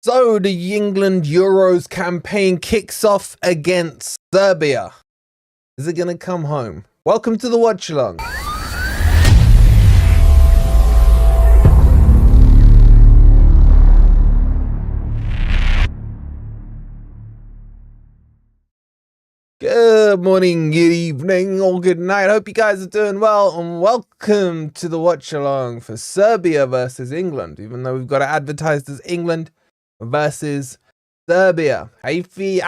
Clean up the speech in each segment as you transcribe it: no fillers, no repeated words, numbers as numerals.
So the England Euros campaign kicks off against Serbia. Is it going to come home? Welcome to the watch along. Good morning, good evening, or good night. Hope you guys are doing well, and welcome to the watch along for Serbia versus England. Even though we've got it advertised as England versus Serbia. How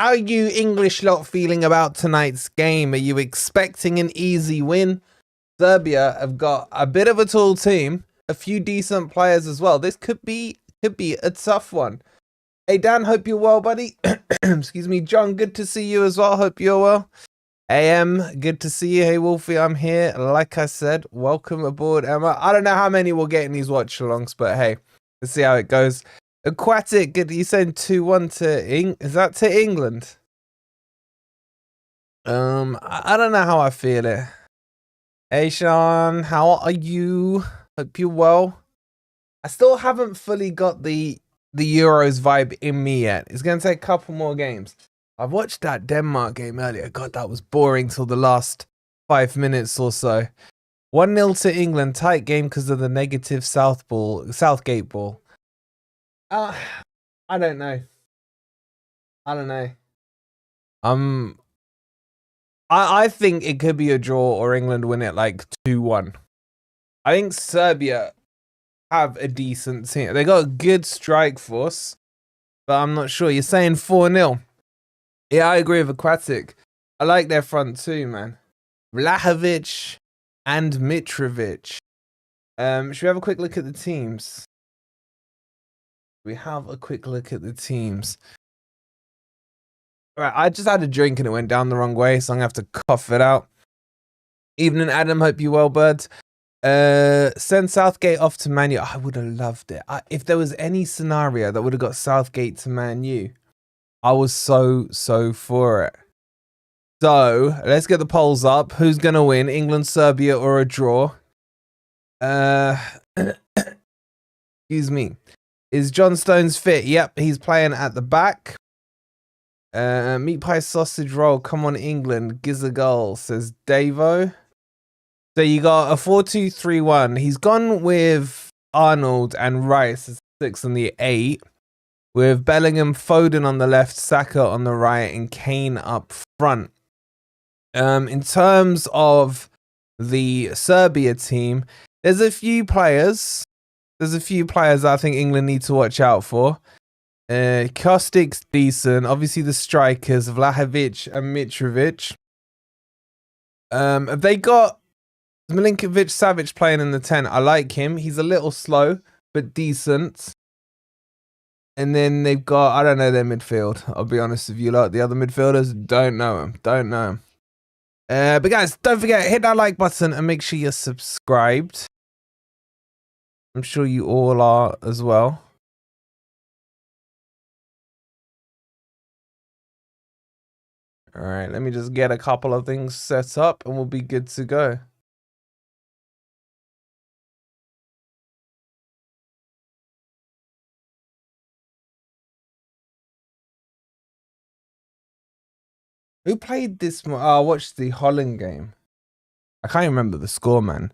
are you English lot feeling about tonight's game? Are you expecting an easy win? Serbia have got a bit of a tall team, a few decent players as well. This could be a tough one. Hey Dan, hope you're well, buddy. Excuse me, John, good to see you as well. Hope you're well. AM, good to see you. Hey Wolfie, I'm here. Like I said, welcome aboard, Emma. I don't know how many we'll get in these watch alongs, but hey, let's see how it goes. Aquatic, good. You saying 2-1 to is that to England? I don't know how I feel it. Hey Sean, how are you? Hope you're well. I still haven't fully got the Euros vibe in me yet. It's going to take a couple more games. I've watched that Denmark game earlier. God, that was boring till the last 5 minutes or so. 1-0 to England. Tight game because of the negative Southgate ball. I don't know. I think it could be a draw or England win it like 2-1. I think Serbia have a decent team. They got a good strike force, but I'm not sure. You're saying 4-0. Yeah, I agree with Aquatic. I like their front two, man. Vlahovic and Mitrovic. Should we have a quick look at the teams? We have a quick look at the teams. All right, I just had a drink and it went down the wrong way, so I'm going to have to cough it out. Evening, Adam. Hope you well, bud. Send Southgate off to Man U. I would have loved it. If there was any scenario that would have got Southgate to Man U, I was so for it. So let's get the polls up. Who's gonna win? England, Serbia, or a draw? Excuse me. Is John Stones fit? Yep, he's playing at the back. Meat pie sausage roll. Come on, England. Giz a goal, says Davo. So you got a 4-2-3-1. He's gone with Arnold and Rice as 6 and the 8, with Bellingham, Foden on the left, Saka on the right, and Kane up front. In terms of the Serbia team, there's a few players I think England need to watch out for. Kostic's decent. Obviously the strikers, Vlahovic and Mitrovic. Have they got Milinkovic Savic playing in the 10? I like him. He's a little slow, but decent. And then they've got, I don't know their midfield. I'll be honest with you, like the other midfielders, don't know them. But guys, don't forget, hit that like button and make sure you're subscribed. I'm sure you all are as well. All right, let me just get a couple of things set up and we'll be good to go. Who played this? I watched the Holland game. I can't remember the score, man.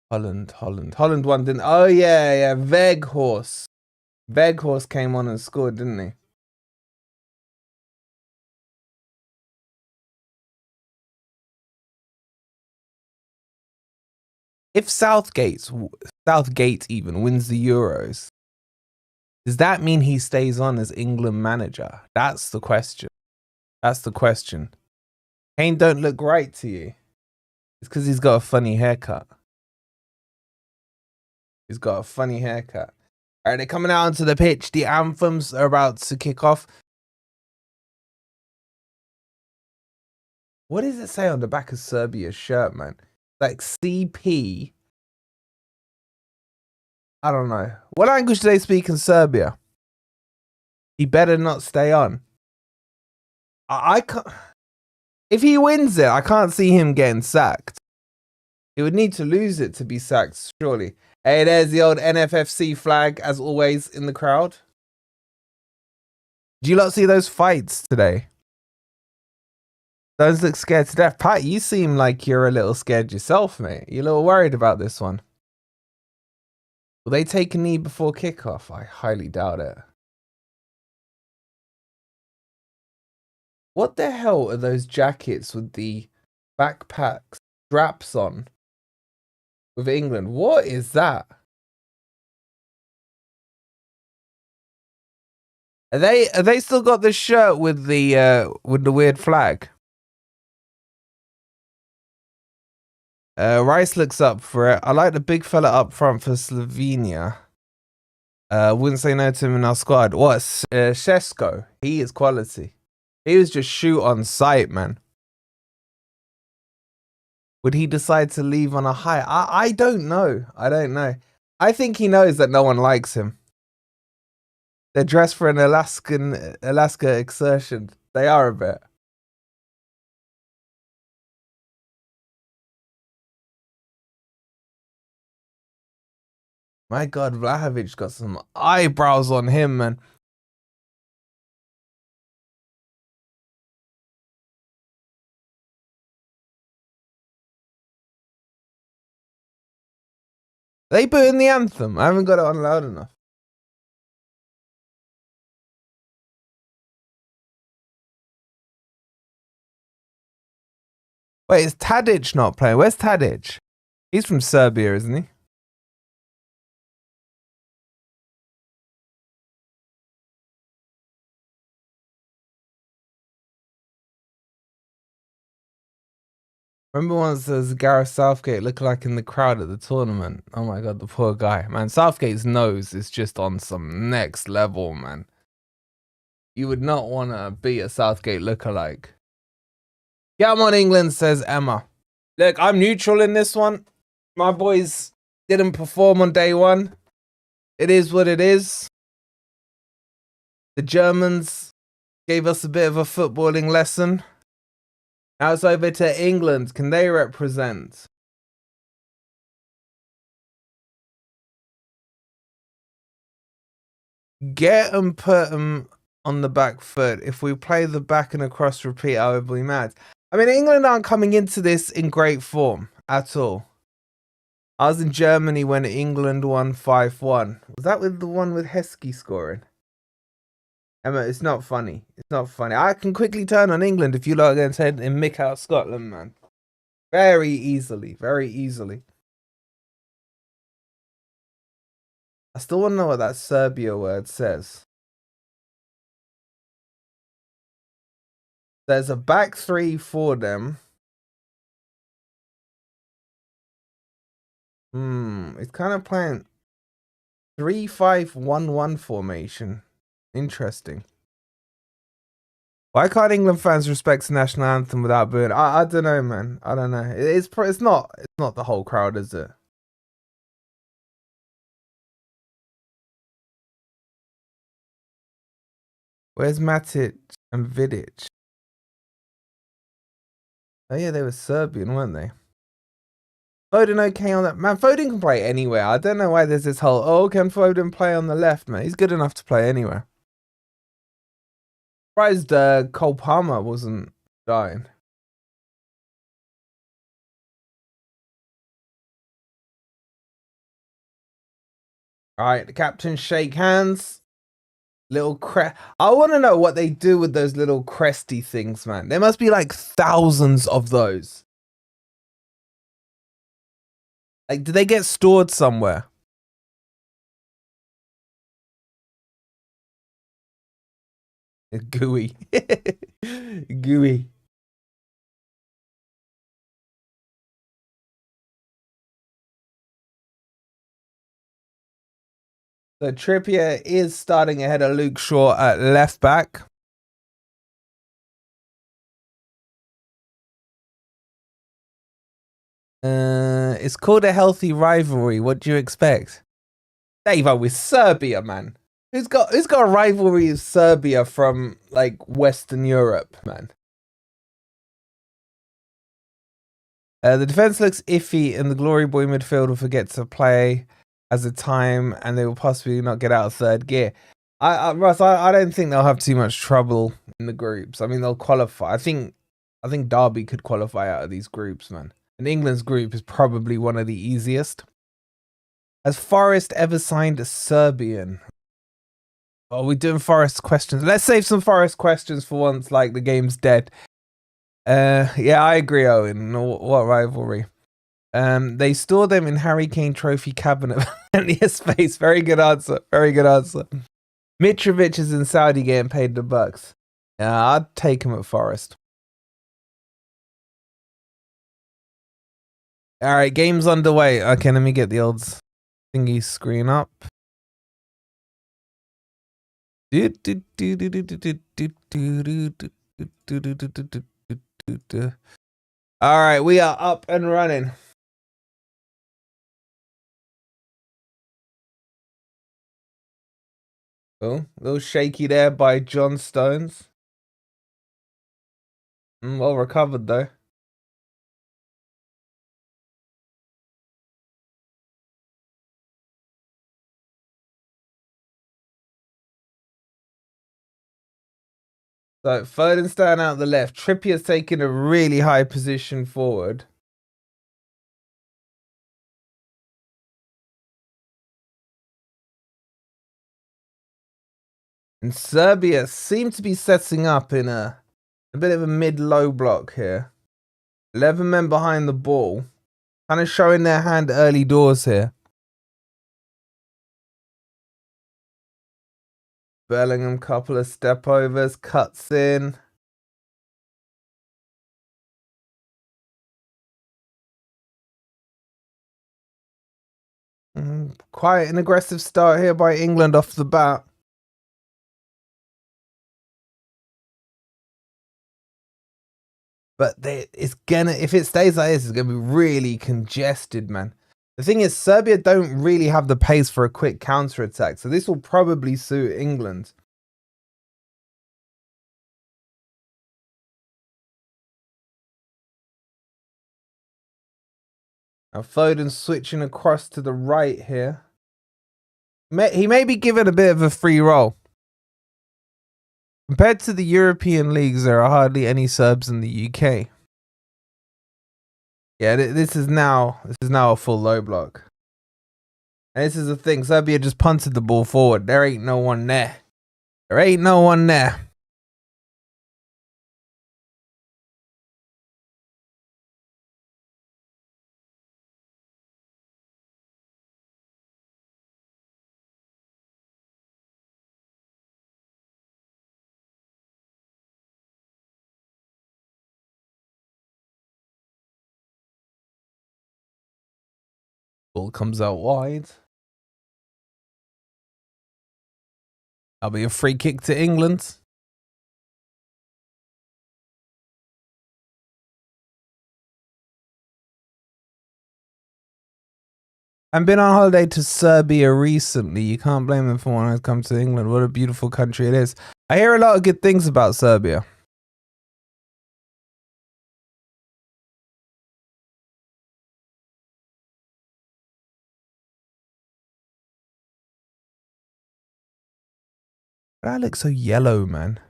Holland won, didn't? Oh yeah. Weghorst came on and scored, didn't he? If Southgate even wins the Euros, does that mean he stays on as England manager? That's the question. Kane don't look right to you. It's because he's got a funny haircut. All right, they're coming out onto the pitch. The anthems are about to kick off. What does it say on the back of Serbia's shirt, man? Like CP. I don't know. What language do they speak in Serbia? He better not stay on. I can't. If he wins it, I can't see him getting sacked. He would need to lose it to be sacked, surely. Hey, there's the old NFFC flag, as always, in the crowd. Do you lot see those fights today? Those look scared to death. Pat, you seem like you're a little scared yourself, mate. You're a little worried about this one. Will they take a knee before kickoff? I highly doubt it. What the hell are those jackets with the backpack straps on with England? What is that? Are they still got the shirt with the weird flag? Rice looks up for it. I like the big fella up front for Slovenia. Wouldn't say no to him in our squad. What? Shesko. He is quality. He was just shoot on sight, man. Would he decide to leave on a high? I don't know. I don't know. I think he knows that no one likes him. They're dressed for an Alaska excursion. They are a bit. My God, Vlahovic got some eyebrows on him, man. They put in the anthem. I haven't got it on loud enough. Wait, is Tadic not playing? Where's Tadic? He's from Serbia, isn't he? Remember once there was Gareth Southgate looking like in the crowd at the tournament? Oh my God, the poor guy. Man, Southgate's nose is just on some next level, man. You would not want to be a Southgate lookalike. Come on, England, says Emma. Look, I'm neutral in this one. My boys didn't perform on day one. It is what it is. The Germans gave us a bit of a footballing lesson. Now it's over to England. Can they represent? Get and put them on the back foot. If we play the back and across repeat, I would be mad. I mean, England aren't coming into this in great form at all. I was in Germany when England won 5-1. Was that with the one with Heskey scoring? Emma, it's not funny. It's not funny. I can quickly turn on England if you lot are going to head and mick out Scotland, man. Very easily. Very easily. I still want to know what that Serbia word says. There's a back three for them. It's kind of playing 3-5-1-1 formation. Interesting. Why can't England fans respect the national anthem without booing? I don't know, man. I don't know. It's not the whole crowd, is it? Where's Matic and Vidic? Oh yeah, they were Serbian, weren't they? Foden okay on that? Man, Foden can play anywhere. I don't know why there's this whole, oh, can Foden play on the left, man? He's good enough to play anywhere. Surprised Cole Palmer wasn't dying. Alright, the captains shake hands. Little crest. I want to know what they do with those little cresty things, man. There must be like thousands of those. Like, do they get stored somewhere? Gooey. Gooey. So Trippier is starting ahead of Luke Shaw at left back. It's called a healthy rivalry. What do you expect? Davo with Serbia, man. Who's got a rivalry with Serbia from like Western Europe, man? The defense looks iffy, and the glory boy midfield will forget to play as a time, and they will possibly not get out of third gear. Russ, I don't think they'll have too much trouble in the groups. I mean, they'll qualify. I think Derby could qualify out of these groups, man. And England's group is probably one of the easiest. Has Forest ever signed a Serbian? Oh, we're doing Forest questions. Let's save some Forest questions for once, like the game's dead. Yeah, I agree, Owen. What rivalry? They store them in Harry Kane Trophy cabinet. Plenty of space. Very good answer. Very good answer. Mitrovic is in Saudi getting paid the bucks. Yeah, I'd take him at Forest. All right, game's underway. Okay, let me get the old thingy screen up. All right, we are up and running. Oh, a little shaky there by John Stones. Well recovered though. So Foden's standing out the left. Trippier's taking a really high position forward. And Serbia seem to be setting up in a bit of a mid-low block here. 11 men behind the ball. Kind of showing their hand early doors here. Bellingham, couple of step overs, cuts in. Quite an aggressive start here by England off the bat. But if it stays like this, it's gonna be really congested, man. The thing is, Serbia don't really have the pace for a quick counter attack, so this will probably suit England. Now Foden switching across to the right here. He may be given a bit of a free roll. Compared to the European leagues, there are hardly any Serbs in the UK. Yeah, this is now a full low block. And this is the thing, Serbia just punted the ball forward. There ain't no one there. There ain't no one there. Ball comes out wide. That'll be a free kick to England. I've been on holiday to Serbia recently. You can't blame them for wanting to come to England. What a beautiful country it is. I hear a lot of good things about Serbia. That looks so yellow, man.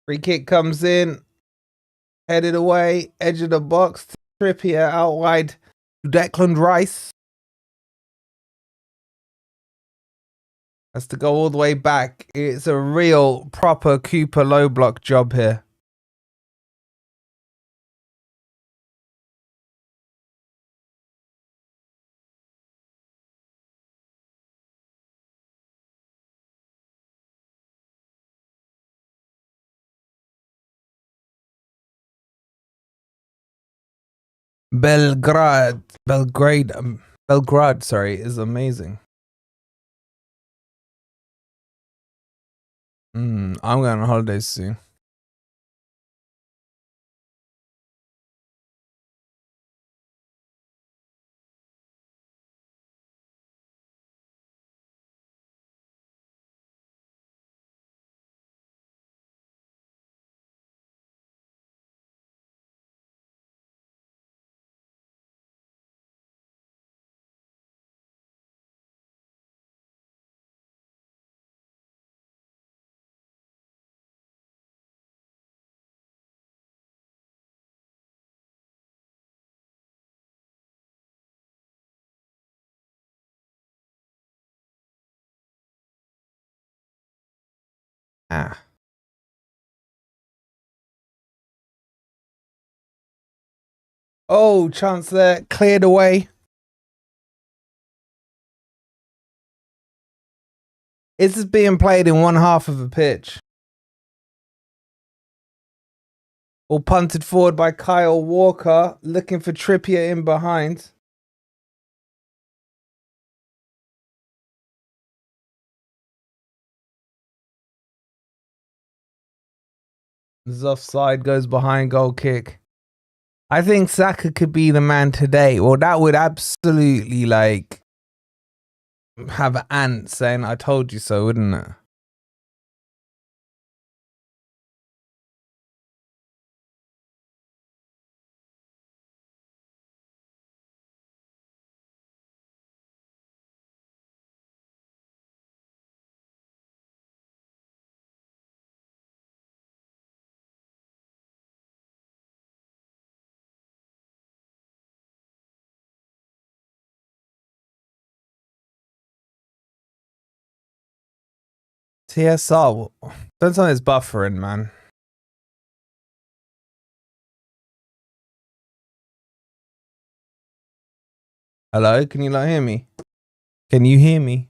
Free kick comes in. Headed away. Edge of the box. Trippier out wide to Declan Rice. Has to go all the way back. It's a real proper Cooper low block job here. Belgrade, sorry, is amazing. I'm going on holidays soon. Ah. Oh, chance there. Cleared away. This is being played in one half of a pitch. All punted forward by Kyle Walker, looking for Trippier in behind. This offside, goes behind, goal kick. I think Saka could be the man today. Well, that would absolutely like have ants saying "I told you so," wouldn't it? TSR, don't tell me it's buffering, man. Hello, can you not hear me? Can you hear me?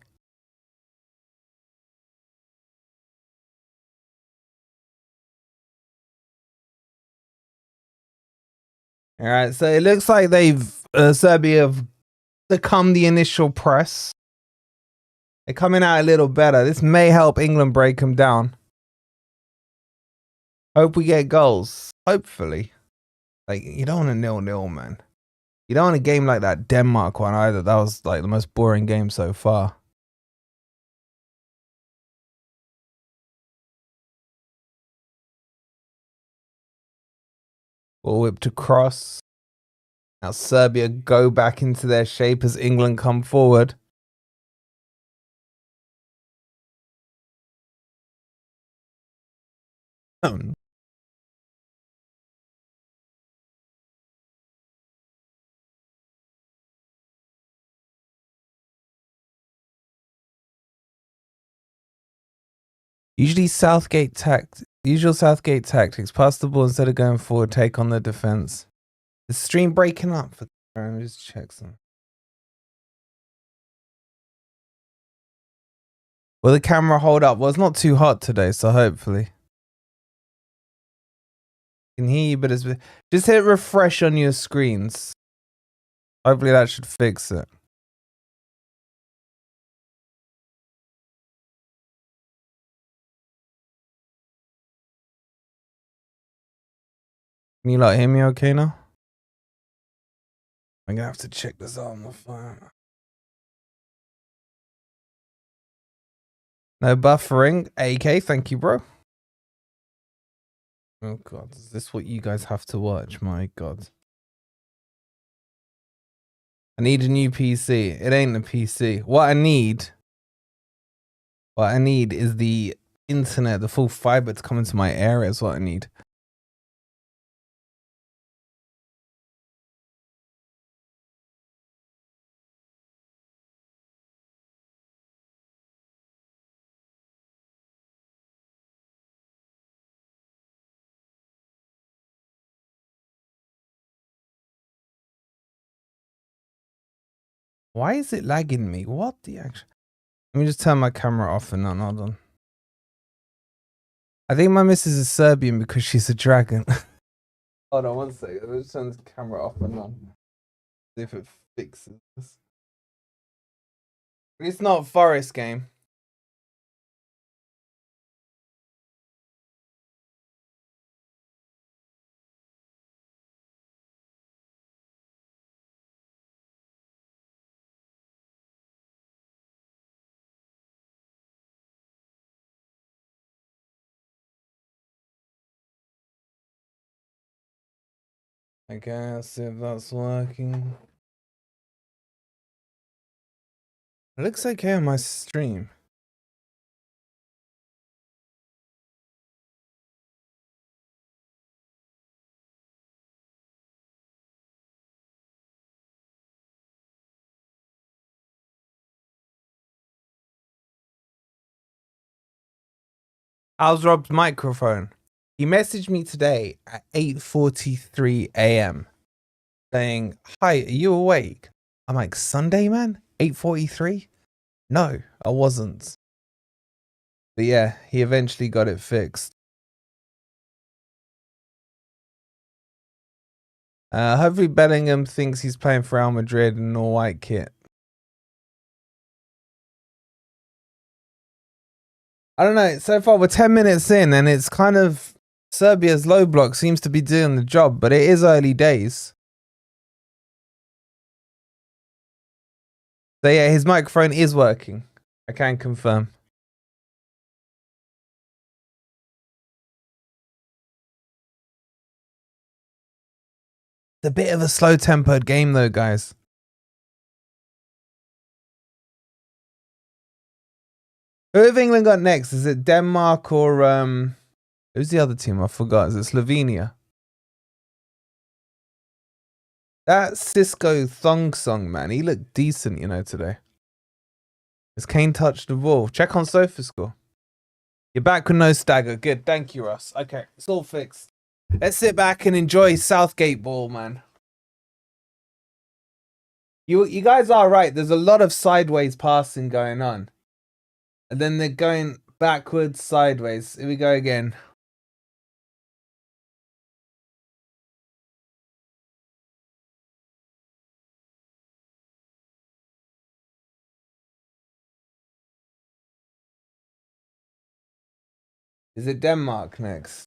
All right, so it looks like Serbia have become the initial press. They're coming out a little better. This may help England break them down. Hope we get goals. Hopefully. Like, you don't want a 0-0, man. You don't want a game like that Denmark one either. That was like the most boring game so far. Ball whipped across. Now Serbia go back into their shape as England come forward. Usual Southgate tactics. Pass the ball instead of going forward. Take on the defense. The stream breaking up. Let me just check some. Will the camera hold up? Well, it's not too hot today, so hopefully. I can hear you, but it's just hit refresh on your screens. Hopefully that should fix it. Can you like hear me okay now? I'm gonna have to check this out on the phone. No buffering. AK, thank you, bro. Oh god, is this what you guys have to watch? My god. I need a new PC. It ain't a PC. What I need is the internet, the full fiber to come into my area is what I need. Why is it lagging me? What the actual? Let me just turn my camera off and on. Hold on. I think my missus is Serbian because she's a dragon. Hold on 1 second. Let me just turn the camera off and on. See if it fixes this. It's not Forest game. Okay, let's see if that's working. It looks okay on my stream. How's Rob's microphone? He messaged me today at 8:43 a.m. saying, "Hi, are you awake?" I'm like, "Sunday, man? 8:43? No, I wasn't." But yeah, he eventually got it fixed. Hopefully Bellingham thinks he's playing for Real Madrid in an all-white kit. I don't know. So far, we're 10 minutes in, and it's kind of Serbia's low block seems to be doing the job, but it is early days. So yeah, his microphone is working. I can confirm. It's a bit of a slow-tempered game, though, guys. Who have England got next? Is it Denmark or who's the other team? I forgot. Is it Slovenia? That Cisco Thong Song, man, he looked decent, today. Has Kane touched the ball? Check on Sofascore. You're back with no stagger. Good. Thank you, Russ. Okay, it's all fixed. Let's sit back and enjoy Southgate ball, man. You guys are right. There's a lot of sideways passing going on. And then they're going backwards, sideways. Here we go again. Is it Denmark next?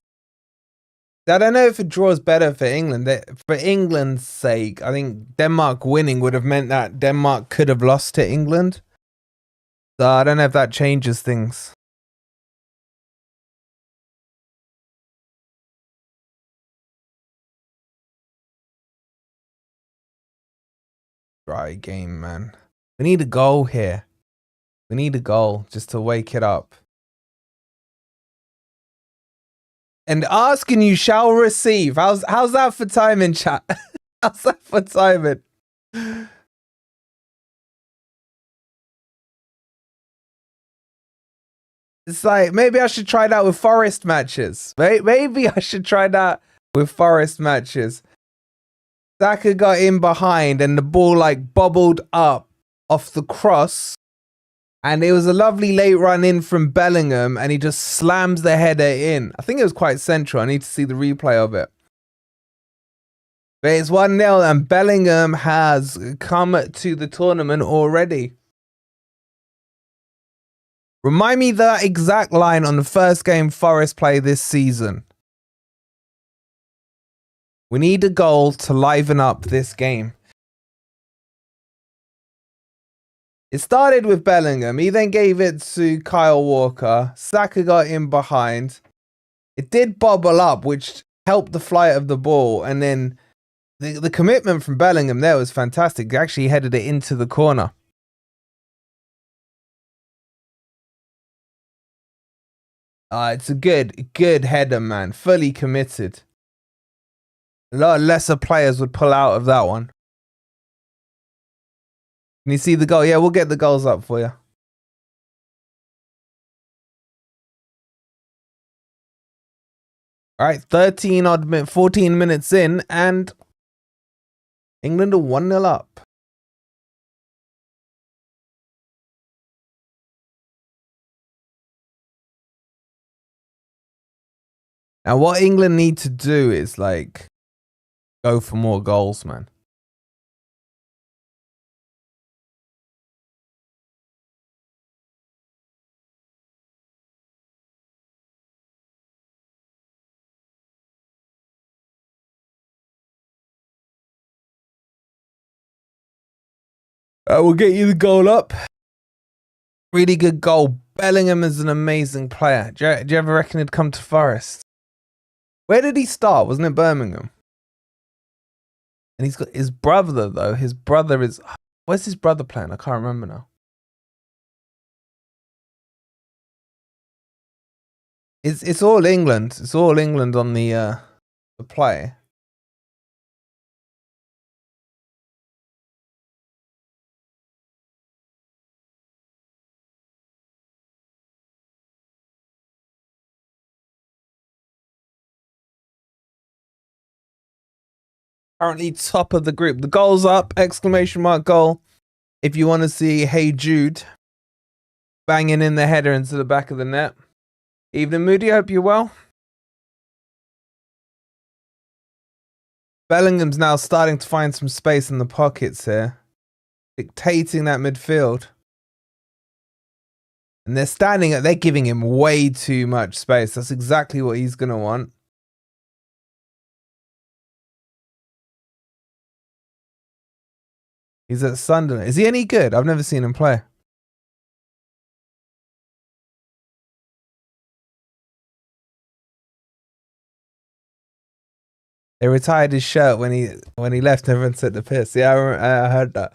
I don't know if a draw is better for England. For England's sake, I think Denmark winning would have meant that Denmark could have lost to England. So I don't know if that changes things. Dry game, man. We need a goal here. We need a goal just to wake it up. And asking you shall receive. How's that for timing, chat? How's that for timing? It's like, maybe I should try that with Forest matches. Maybe I should try that with Forest matches. Saka got in behind and the ball like bobbled up off the cross. And it was a lovely late run in from Bellingham and he just slams the header in. I think it was quite central. I need to see the replay of it. But it's 1-0 and Bellingham has come to the tournament already. Remind me the exact line on the first game Forest play this season. We need a goal to liven up this game. It started with Bellingham. He then gave it to Kyle Walker. Saka got in behind. It did bobble up, which helped the flight of the ball. And then the commitment from Bellingham there was fantastic. He actually headed it into the corner. It's a good header, man. Fully committed. A lot of lesser players would pull out of that one. Can you see the goal? Yeah, we'll get the goals up for you. All right, 14 minutes in, and England are 1-0 up. Now, what England need to do is like go for more goals, man. We'll get you the goal up. Really good goal. Bellingham is an amazing player. Do you ever reckon he'd come to Forest? Where did he start? Wasn't it Birmingham? And he's got his brother, though. His brother is... Where's his brother playing? I can't remember now. It's all England. It's all England on the play. Currently top of the group. The goal's up, exclamation mark goal. If you want to see Hey Jude banging in the header into the back of the net. Evening, Moody. Hope you're well. Bellingham's now starting to find some space in the pockets here, dictating that midfield. And they're giving him way too much space. That's exactly what he's going to want. He's at Sunderland. Is he any good? I've never seen him play. They retired his shirt when he left. Everyone took the piss. Yeah, I heard that.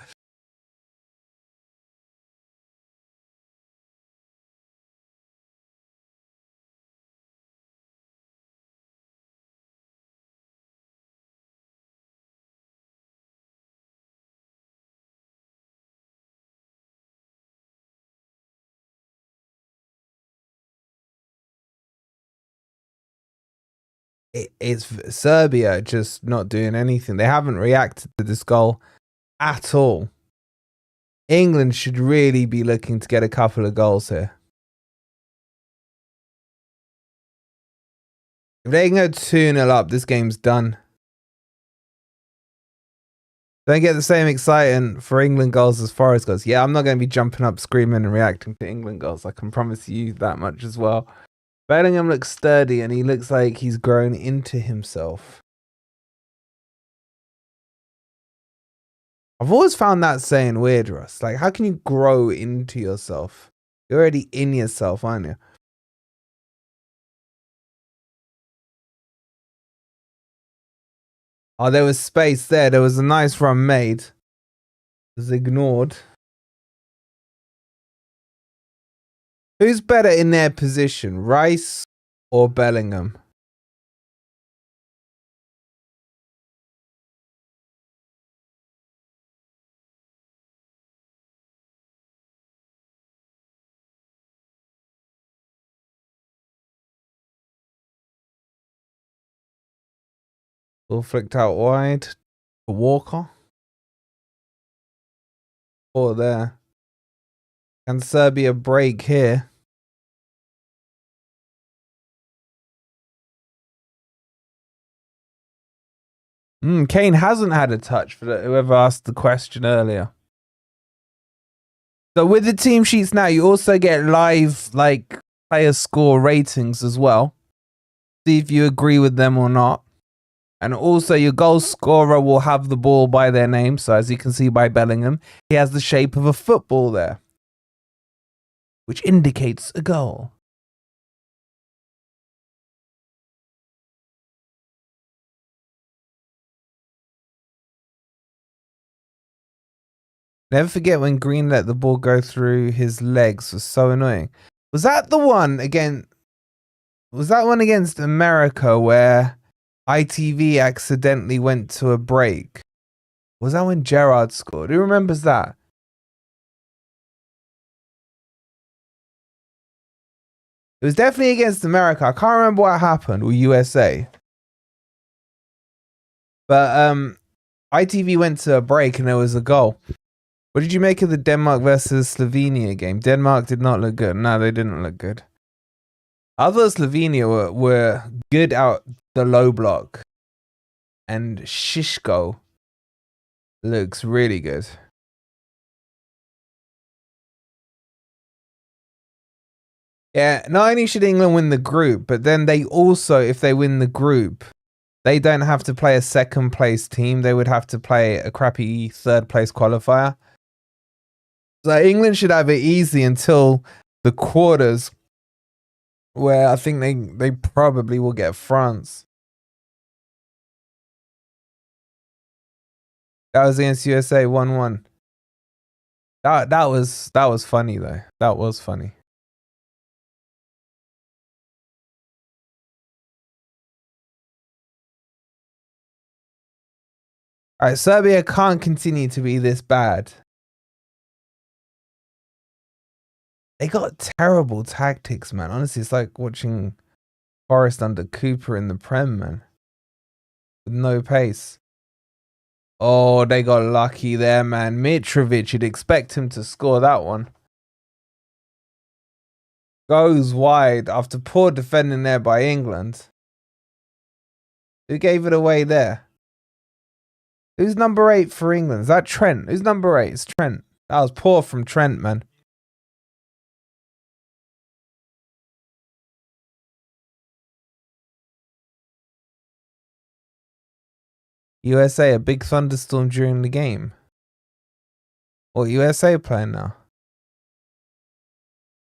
It's Serbia just not doing anything. They haven't reacted to this goal at all. England should really be looking to get a couple of goals here. If they can go 2-0 up, this game's done. Don't get the same excitement for England goals as Forest goals. Yeah, I'm not going to be jumping up, screaming and reacting to England goals. I can promise you that much as well. Bellingham looks sturdy and he looks like he's grown into himself. I've always found that saying weird, Russ. Like, how can you grow into yourself? You're already in yourself, aren't you? Oh, there was space there. There was a nice run made. It was ignored. Who's better in their position, Rice or Bellingham? All flicked out wide. Walker. Or there. Can Serbia break here? Kane hasn't had a touch for whoever asked the question earlier. So with the team sheets now, you also get live player score ratings as well. See if you agree with them or not. And also your goal scorer will have the ball by their name. So as you can see by Bellingham, he has the shape of a football there, which indicates a goal. Never forget when Green let the ball go through his legs. It was so annoying. Was that the one again? Was that one against America where ITV accidentally went to a break? Was that when Gerrard scored? Who remembers that? It was definitely against America. I can't remember what happened, or USA. But ITV went to a break and there was a goal. What did you make of the Denmark versus Slovenia game? Denmark did not look good. No, they didn't look good. I thought Slovenia were good out the low block. And Shishko looks really good. Yeah, not only should England win the group, but then they also, if they win the group, they don't have to play a second place team. They would have to play a crappy third place qualifier. So England should have it easy until the quarters, where I think they probably will get France. That was against USA 1-1. That was funny though. That was funny. All right, Serbia can't continue to be this bad. They got terrible tactics, man. Honestly, it's like watching Forest under Cooper in the Prem, man. With no pace. Oh, they got lucky there, man. Mitrovic, you'd expect him to score that one. Goes wide after poor defending there by England. Who gave it away there? Who's number 8 for England? Is that Trent? Who's number 8? It's Trent. That was poor from Trent, man. USA, a big thunderstorm during the game. What, USA playing now?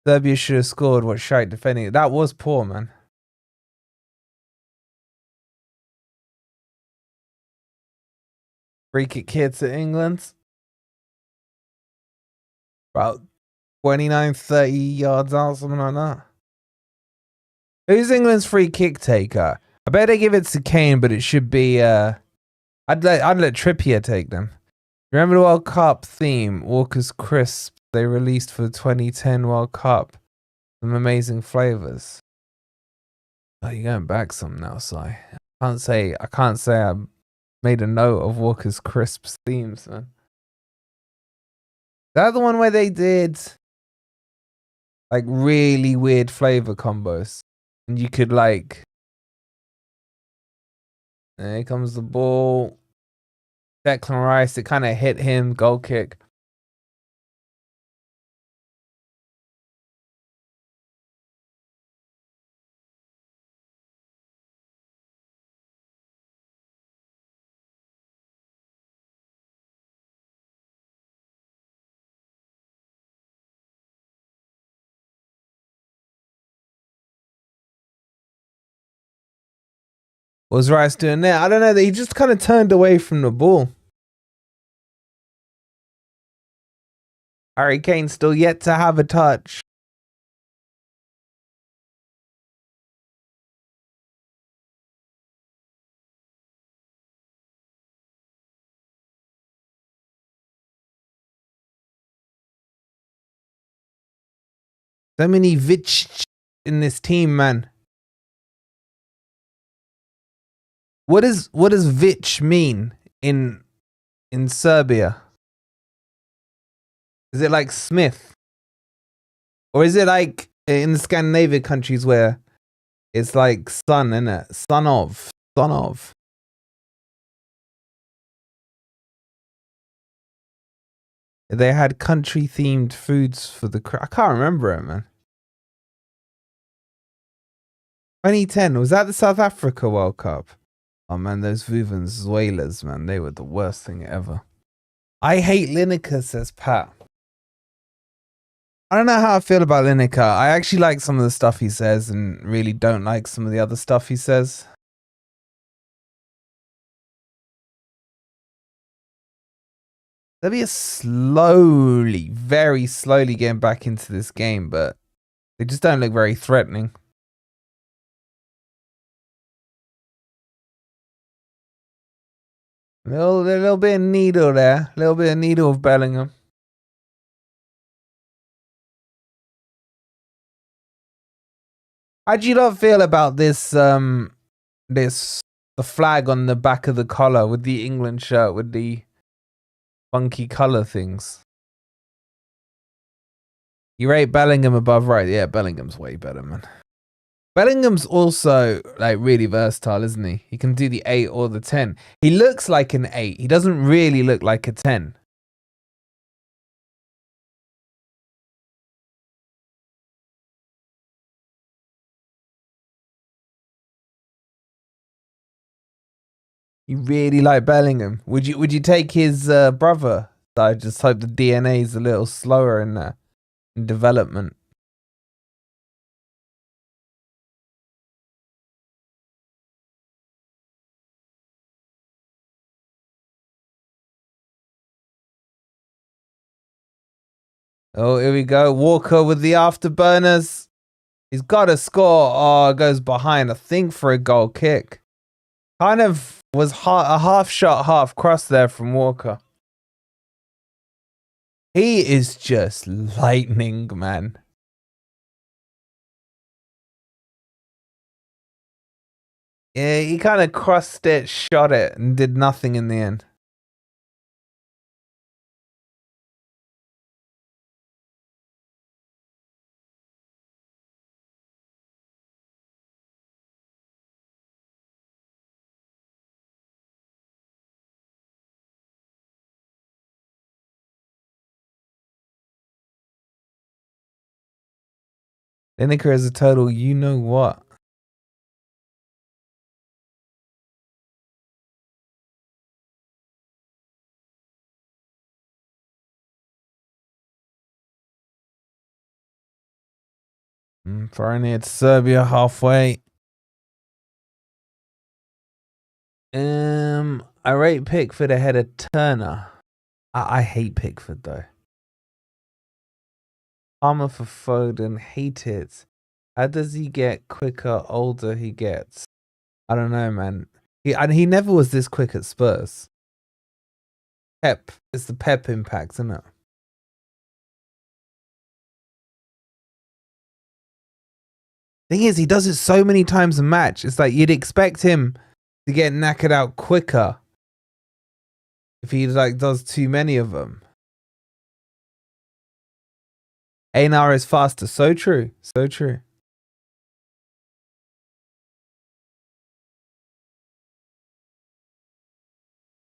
Serbia should have scored. What shite defending it. That was poor, man. Free kick here to England. About 29, 30 yards out, something like that. Who's England's free kick taker? I bet they give it to Kane, but it should be I'd let Trippier take them. Remember the World Cup theme, Walker's Crisp they released for the 2010 World Cup. Some amazing flavors. Oh, you're going back some now, Si. I can't say I made a note of Walker's Crisps themes, man. Is that the one where they did like really weird flavor combos? And you could like, there comes the ball. Declan Rice, it kind of hit him, goal kick. What was Rice doing there? I don't know. He just kind of turned away from the ball. Harry Kane still yet to have a touch. So many Vich in this team, man. What does Vich mean in Serbia? Is it like Smith? Or is it like in the Scandinavian countries where it's like son, innit? Son of. They had country themed foods for the I can't remember it, man. 2010, was that the South Africa World Cup? Oh man, those Vuvuzelas, man, they were the worst thing ever. I hate Lineker, says Pat. I don't know how I feel about Lineker. I actually like some of the stuff he says and really don't like some of the other stuff he says. Serbia slowly, very slowly getting back into this game, but they just don't look very threatening. A little bit of needle there. A little bit of needle of Bellingham. How do you not feel about this, the flag on the back of the collar with the England shirt with the funky color things? You rate Bellingham above right? Yeah, Bellingham's way better, man. Bellingham's also like really versatile, isn't he? He can do the 8 or the 10. He looks like an 8. He doesn't really look like a 10. You really like Bellingham. Would you take his brother? I just hope the DNA is a little slower in development. Oh, here we go. Walker with the afterburners. He's got to score. Oh, it goes behind, I think, for a goal kick. Kind of was a half shot, half cross there from Walker. He is just lightning, man. Yeah, he kind of crossed it, shot it, and did nothing in the end. Lineker is a total you know what. Throwing it to Serbia halfway. I rate Pickford ahead of Turner. I hate Pickford though. Palmer for Foden, hate it. How does he get quicker, older he gets? I don't know, man. He never was this quick at Spurs. Pep. It's the Pep impact, isn't it? Thing is, he does it so many times a match. It's like you'd expect him to get knackered out quicker if he like does too many of them. Einar is faster. So true. So true.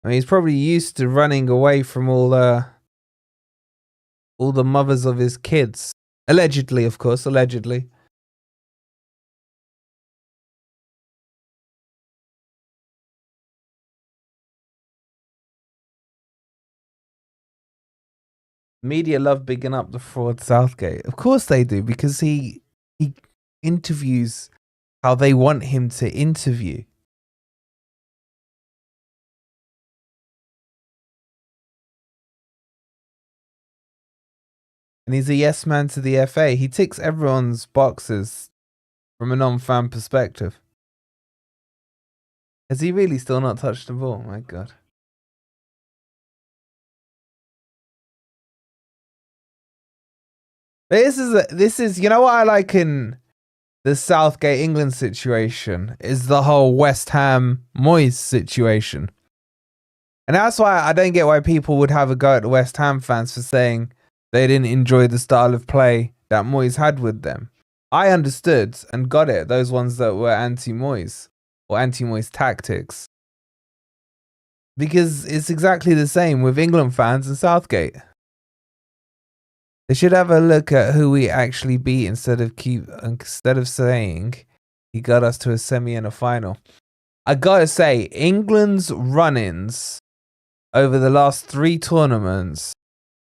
I mean, he's probably used to running away from all the mothers of his kids. Allegedly, of course. Allegedly. Media love bigging up the fraud Southgate. Of course they do, because he interviews how they want him to interview. And he's a yes man to the FA. He ticks everyone's boxes from a non-fan perspective. Has he really still not touched the ball? My God. This is you know what I like in the Southgate England situation is the whole West Ham Moyes situation. And that's why I don't get why people would have a go at the West Ham fans for saying they didn't enjoy the style of play that Moyes had with them. I understood and got it, those ones that were anti-Moyes or anti-Moyes tactics. Because it's exactly the same with England fans and Southgate. They should have a look at who we actually beat instead of saying he got us to a semi and a final. I gotta say, England's run-ins over the last 3 tournaments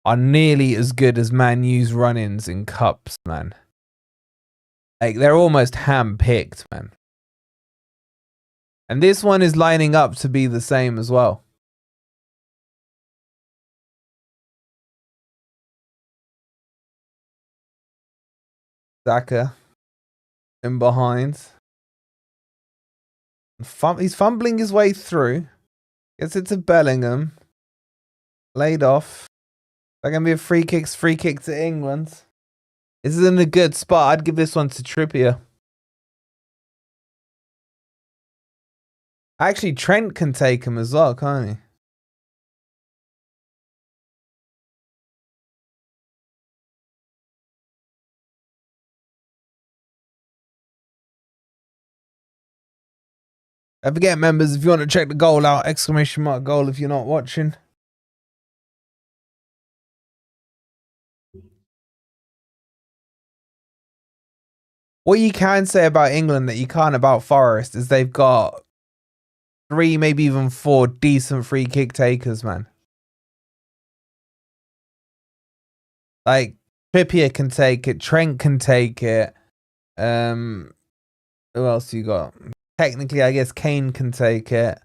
are nearly as good as Man U's run-ins in cups, man. Like, they're almost hand-picked, man. And this one is lining up to be the same as well. Saka in behind. He's fumbling his way through. Gets it to Bellingham. Laid off. That can be a free kick to England. This is in a good spot. I'd give this one to Trippier. Actually, Trent can take him as well, can't he? Don't forget, members, if you want to check the goal out, !goal if you're not watching. What you can say about England that you can't about Forest is they've got 3, maybe even 4 decent free kick takers, man. Like, Trippier can take it, Trent can take it. Who else you got? Technically, I guess Kane can take it.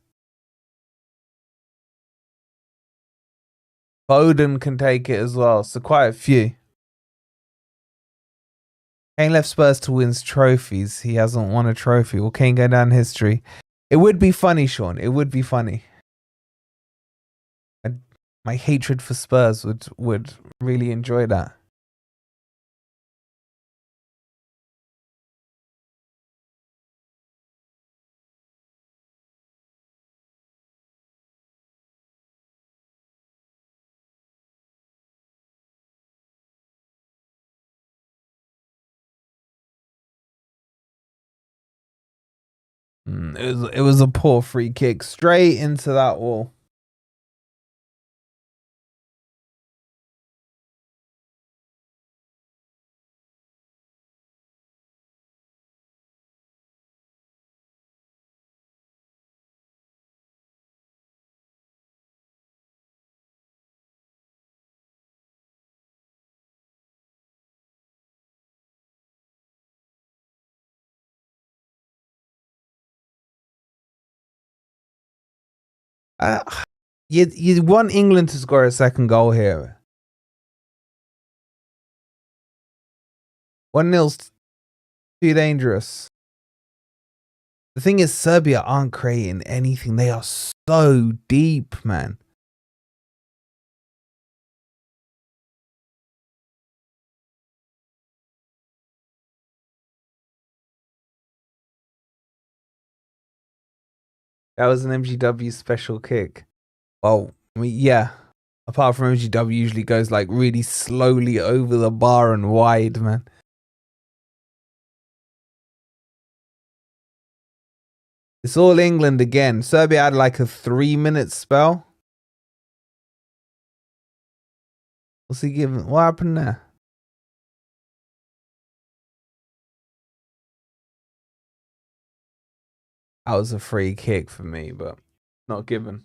Foden can take it as well. So quite a few. Kane left Spurs to win trophies. He hasn't won a trophy. Will Kane go down history? It would be funny, Sean. It would be funny. My hatred for Spurs would really enjoy that. It was a poor free kick straight into that wall. You want England to score a second goal here. 1-0's too dangerous. The thing is, Serbia aren't creating anything. They are so deep, man. That was an MGW special kick. Well, I mean, yeah. Apart from MGW usually goes like really slowly over the bar and wide, man. It's all England again. Serbia had like a 3-minute spell. What's he giving? What happened there? That was a free kick for me, but not given.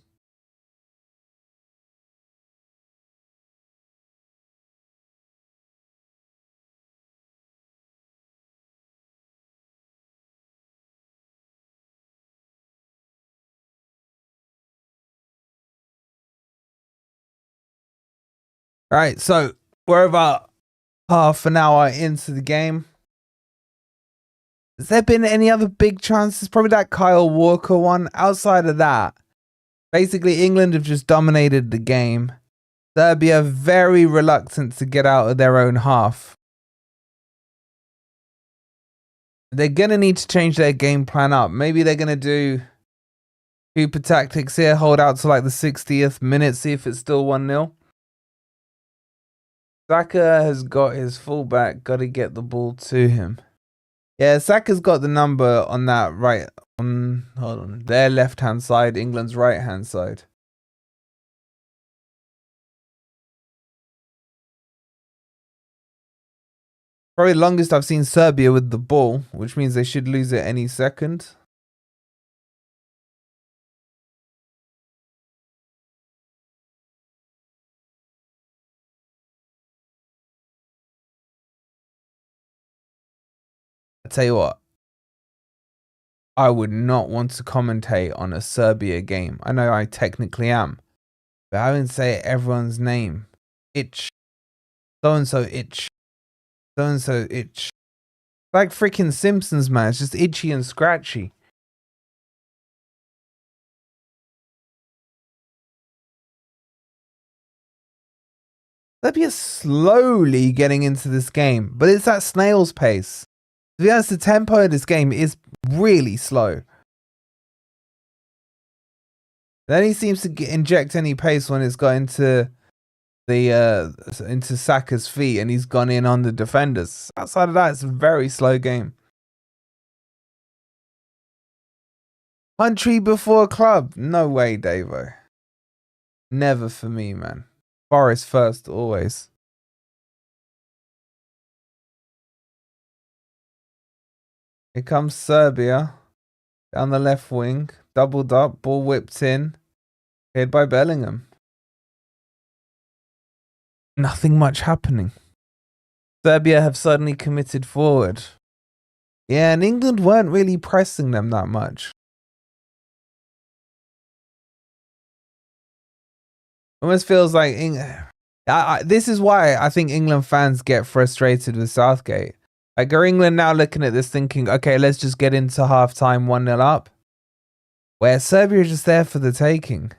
All right, so we're about half an hour into the game. Has there been any other big chances? Probably that Kyle Walker one. Outside of that, basically England have just dominated the game. Serbia very reluctant to get out of their own half. They're going to need to change their game plan up. Maybe they're going to do Cooper tactics here, hold out to like the 60th minute, see if it's still 1-0. Saka has got his fullback, got to get the ball to him. Yeah, Saka's got the number on that right, hold on, their left-hand side, England's right-hand side. Probably the longest I've seen Serbia with the ball, which means they should lose it any second. I tell you what, I would not want to commentate on a Serbia game. I know I technically am, but I wouldn't say everyone's name. Itch. So-and-so itch. So-and-so itch. Like freaking Simpsons, man. It's just itchy and scratchy. Serbia's slowly getting into this game, but it's at snail's pace. To be honest, the tempo of this game is really slow. Then he seems to inject any pace when it's got into Saka's feet and he's gone in on the defenders. Outside of that, it's a very slow game. Country before club? No way, Davo. Never for me, man. Forest first, always. Here comes Serbia. Down the left wing. Doubled up. Ball whipped in. Cleared by Bellingham. Nothing much happening. Serbia have suddenly committed forward. Yeah, and England weren't really pressing them that much. Almost feels like this is why I think England fans get frustrated with Southgate. Like, are England now looking at this thinking, okay, let's just get into half-time 1-0 up? Where Serbia is just there for the taking.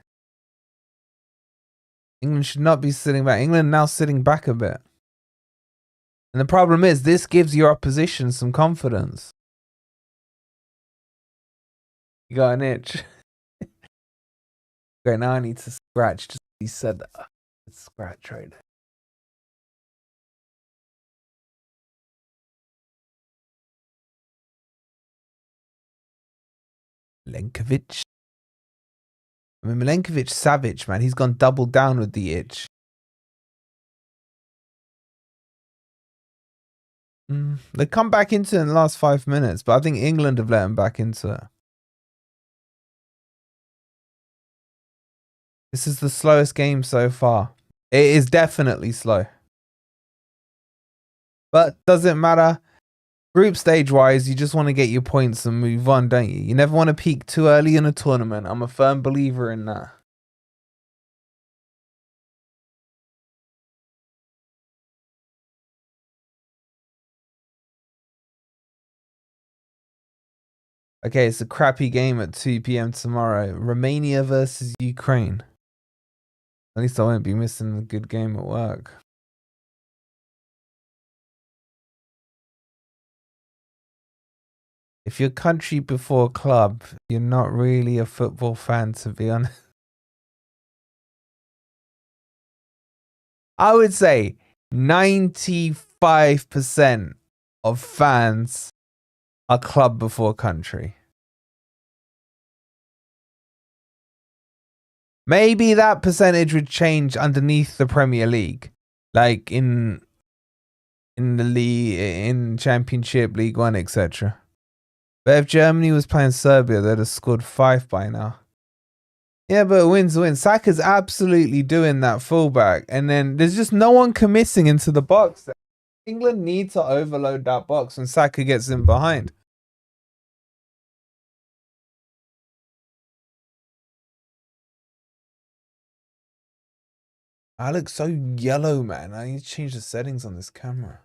England should not be sitting back. England now sitting back a bit. And the problem is, this gives your opposition some confidence. You got an itch. Okay, now I need to scratch. Just he said that. Let's scratch right there. Milenkovic. I mean, Milenkovic savage, man. He's gone double down with the itch. They come back into it in the last 5 minutes, but I think England have let them back into it. This is the slowest game so far. It is definitely slow. But doesn't matter. Group stage wise, you just want to get your points and move on, don't you? You never want to peak too early in a tournament. I'm a firm believer in that. Okay, it's a crappy game at 2 p.m. tomorrow. Romania versus Ukraine. At least I won't be missing a good game at work. If you're country before club, you're not really a football fan, to be honest. I would say 95% of fans are club before country. Maybe that percentage would change underneath the Premier League, like in the league, in Championship, League One, etc. But if Germany was playing Serbia, they'd have scored 5 by now. Yeah, but win's a win. Saka's absolutely doing that fullback, and then there's just no one committing into the box. England need to overload that box when Saka gets in behind. I look so yellow, man. I need to change the settings on this camera.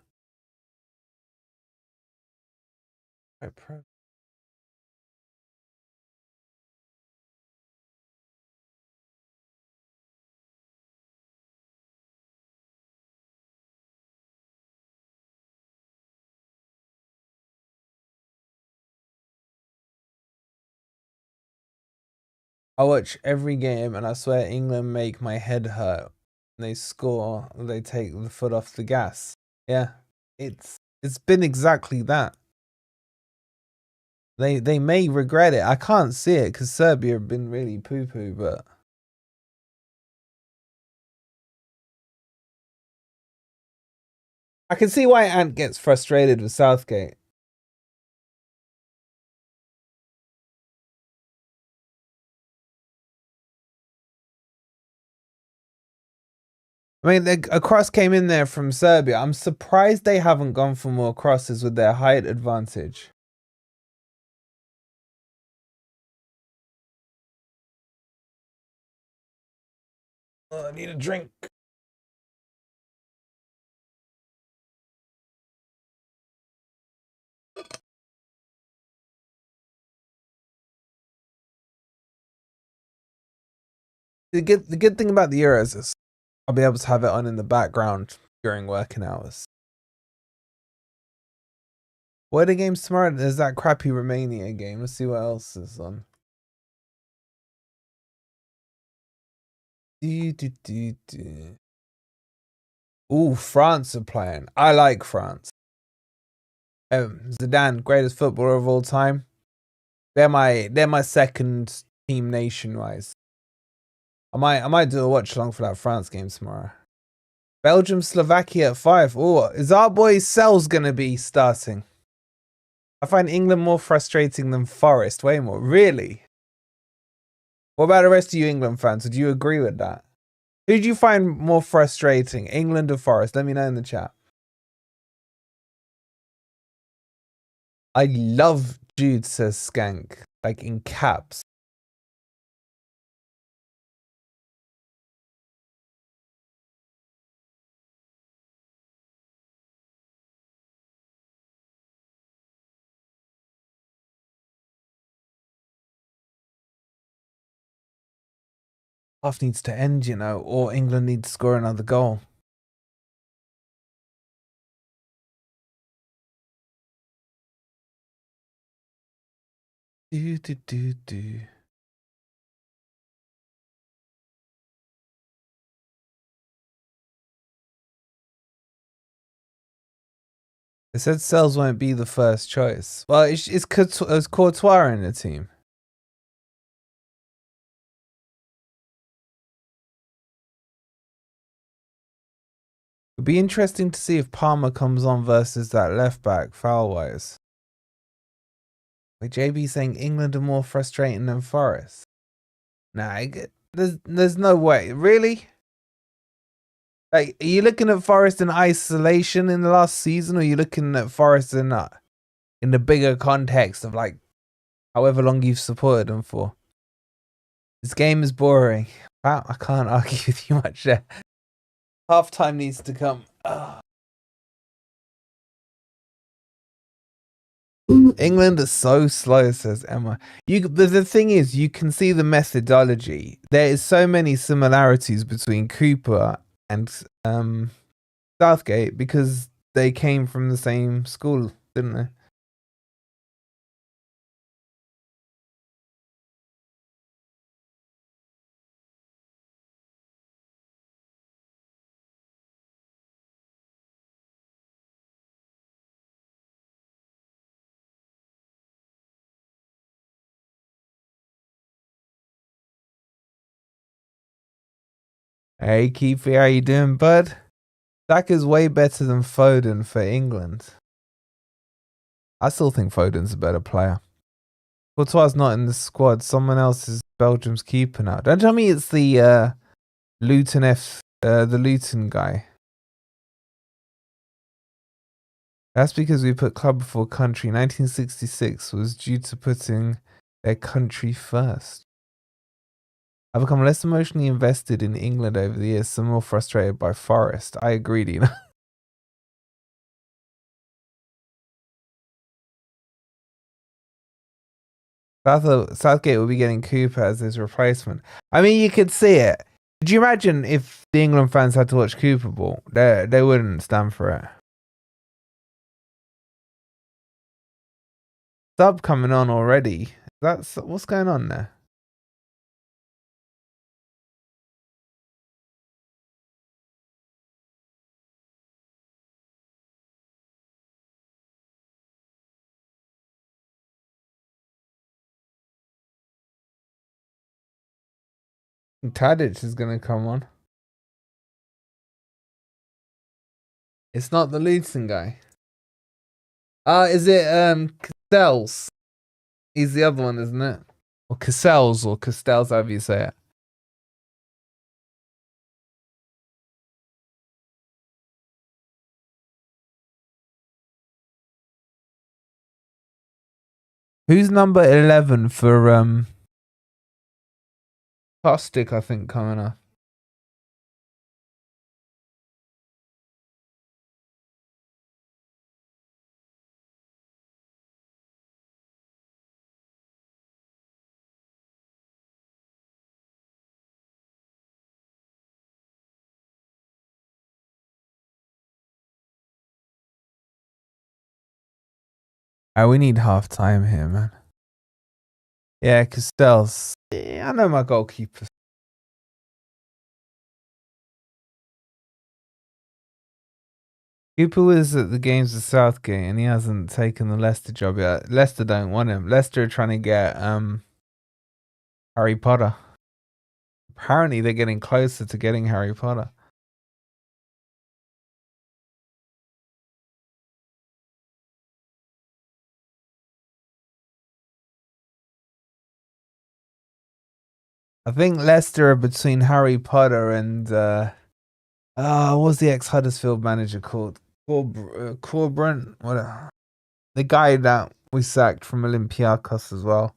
Pro. I watch every game, and I swear England make my head hurt. They score, they take the foot off the gas. Yeah, it's been exactly that. They may regret it. I can't see it because Serbia have been really poo-poo, but I can see why Ant gets frustrated with Southgate. I mean, a cross came in there from Serbia. I'm surprised they haven't gone for more crosses with their height advantage. Oh, I need a drink. The good thing about the Euros is I'll be able to have it on in the background during working hours. What are the games tomorrow? There's that crappy Romania game. Let's see what else is on. Ooh, France are playing. I like France. Zidane, greatest footballer of all time. They're my second team nation-wise. I might do a watch along for that France game tomorrow. Belgium, Slovakia at 5. Oh, is our boy Sells gonna be starting? I find England more frustrating than Forest. Way more. Really? What about the rest of you England fans? Would you agree with that? Who do you find more frustrating, England or Forest? Let me know in the chat. I love Jude, says Skank. Like in caps. Half needs to end, you know, or England needs to score another goal. Do. They said Sells won't be the first choice. Well, it's Courtois in the team. It'd be interesting to see if Palmer comes on versus that left back foul-wise. Wait, JB saying England are more frustrating than Forest. Nah, there's no way. Really? Like, are you looking at Forest in isolation in the last season, or are you looking at Forest in the bigger context of like however long you've supported them for? This game is boring. Wow, I can't argue with you much there. Half time needs to come. England is so slow, says Emma. The thing is, you can see the methodology. There is so many similarities between Cooper and Southgate because they came from the same school, didn't they? Hey, Keefe, how you doing, bud? Saka's way better than Foden for England. I still think Foden's a better player. Courtois not in the squad. Someone else is Belgium's keeper now. Don't tell me it's the the Luton guy. That's because we put club before country. 1966 was due to putting their country first. I've become less emotionally invested in England over the years, some more frustrated by Forest. I agree, Dina. Southgate will be getting Cooper as his replacement. I mean, you could see it. Could you imagine if the England fans had to watch Cooper ball? They wouldn't stand for it. Sub coming on already. That's what's going on there. Tadic is gonna come on. It's not the Luton guy. Is it Castells? He's the other one, isn't it? Or Castells, however you say it. Who's number 11 for Plastic, I think, coming up? We need half time here, man. Yeah, Castells. Yeah, I know my goalkeepers. Cooper was at the games of Southgate and he hasn't taken the Leicester job yet. Leicester don't want him. Leicester are trying to get Harry Potter. Apparently they're getting closer to getting Harry Potter. I think Leicester are between Harry Potter and what was the ex-Huddersfield manager called? Corbrant? What? The guy that we sacked from Olympiacos as well.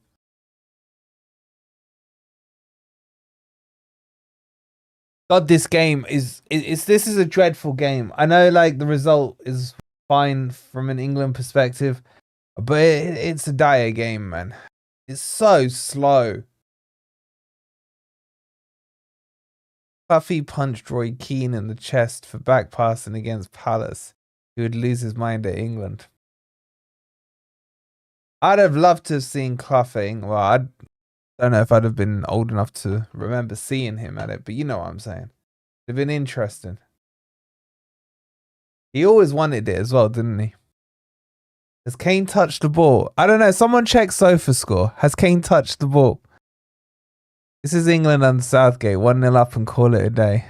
God, this game is this is a dreadful game. I know, like the result is fine from an England perspective, but it's a dire game, man. It's so slow. Puffy punched Roy Keane in the chest for back passing against Palace. He would lose his mind at England. I'd have loved to have seen Clough. Well, I don't know if I'd have been old enough to remember seeing him at it, but you know what I'm saying. It'd have been interesting. He always wanted it as well, didn't he? Has Kane touched the ball? I don't know. Someone check Sofascore. Has Kane touched the ball? This is England and Southgate. 1-0 up and call it a day.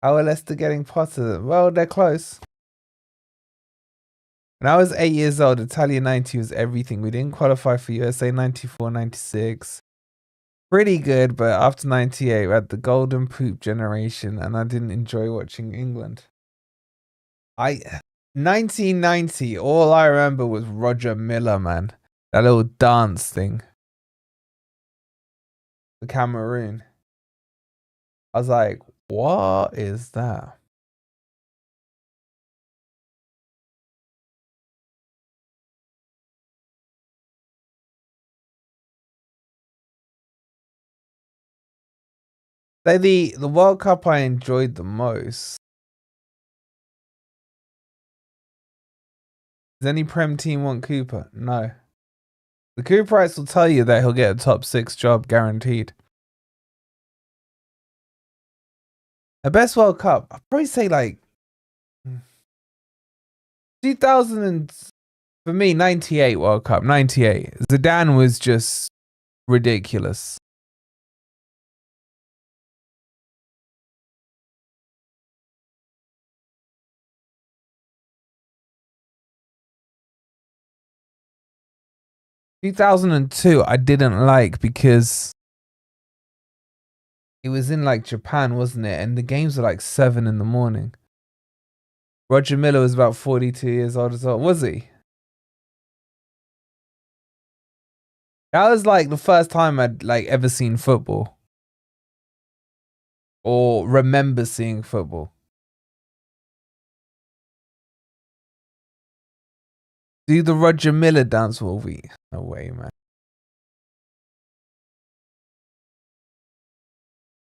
How are Leicester getting Potter? Well, they're close. When I was 8 years old, Italia 90 was everything. We didn't qualify for USA 94, 96. Pretty good, but after 98, we had the golden poop generation, and I didn't enjoy watching England. 1990, all I remember was Roger Miller, man. That little dance thing. The Cameroon. I was like, what is that? The World Cup I enjoyed the most. Does any Prem team want Cooper? No. The Cooperites will tell you that he'll get a top 6 job guaranteed. The best World Cup, I'd probably say like 2000 and, for me, 98 World Cup, 98. Zidane was just ridiculous. In 2002, I didn't like because it was in like Japan, wasn't it? And the games were like 7 in the morning. Roger Miller was about 42 years old as well, was he? That was like the first time I'd like ever seen football. Or remember seeing football. Do the Roger Miller dance, will we? No way, man.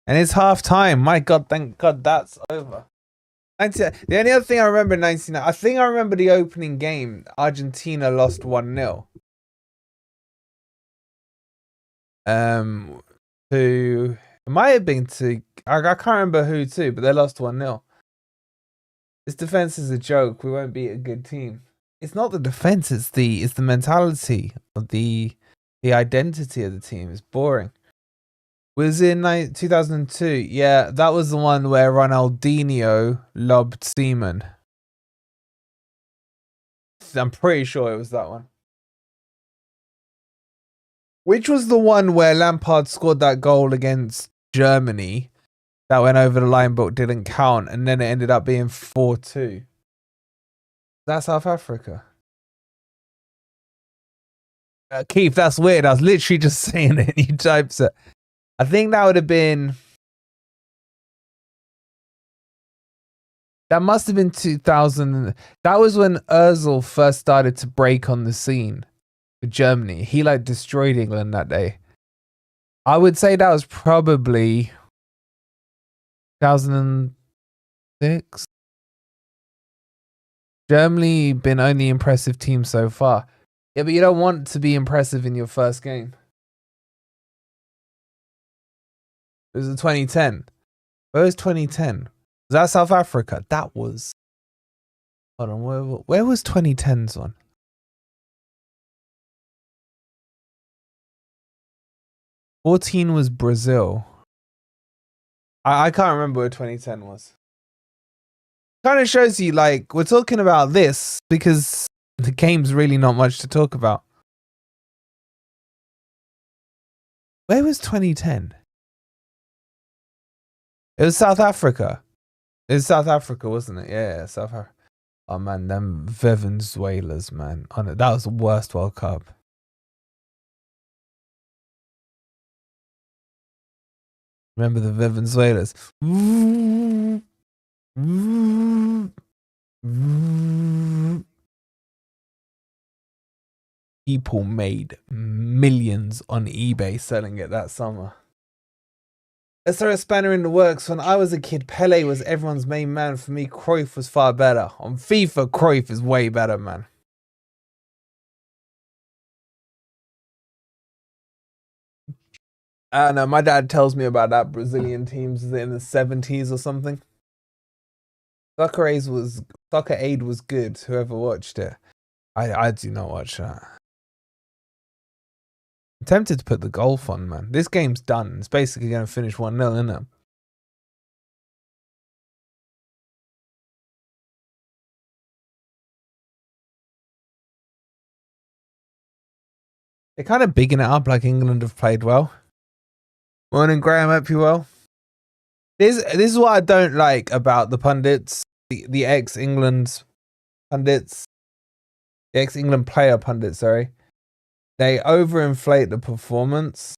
And it's half time. My God, thank God that's over. The only other thing I remember in 99, I think I remember the opening game. Argentina lost 1-0. To it might have been to I can't remember who to, but they lost 1-0. This defense is a joke. We won't beat a good team. It's not the defense, it's the mentality of the identity of the team. It's boring. Was in 2002. Yeah, that was the one where Ronaldinho lobbed Seaman. I'm pretty sure it was that one. Which was the one where Lampard scored that goal against Germany that went over the line but didn't count, and then it ended up being 4-2. That's South Africa. Keith, that's weird. I was literally just saying it. You typed it. I think that would have been. That must have been 2000. That was when Özil first started to break on the scene for Germany. He like destroyed England that day. I would say that was probably 2006. Germany been only impressive team so far. Yeah, but you don't want to be impressive in your first game. It was in 2010. Where was 2010? Was that South Africa? That was. Hold on, where was 2010's on? '14 was Brazil. I can't remember where 2010 was. Kind of shows you, like, we're talking about this because the game's really not much to talk about. Where was 2010? It was South Africa. It was South Africa, wasn't it? Yeah, South Africa. Oh man, them Venezuelans, man. That was the worst World Cup. Remember the Venezuelans? People made millions on eBay selling it that summer. Let's throw a spanner in the works. When I was a kid, Pele was everyone's main man. For me, Cruyff was far better. On FIFA, Cruyff is way better, man. I don't know. My dad tells me about that Brazilian teams in the 70s or something. Soccer Aid was good. Whoever watched it, I do not watch that. I'm tempted to put the golf on, man. This game's done. It's basically going to finish 1-0, isn't it? They're kind of bigging it up like England have played well. Morning, Graham. Hope you well. This is what I don't like about the pundits, the ex-England pundits, the ex-England player pundits, sorry. They overinflate the performance.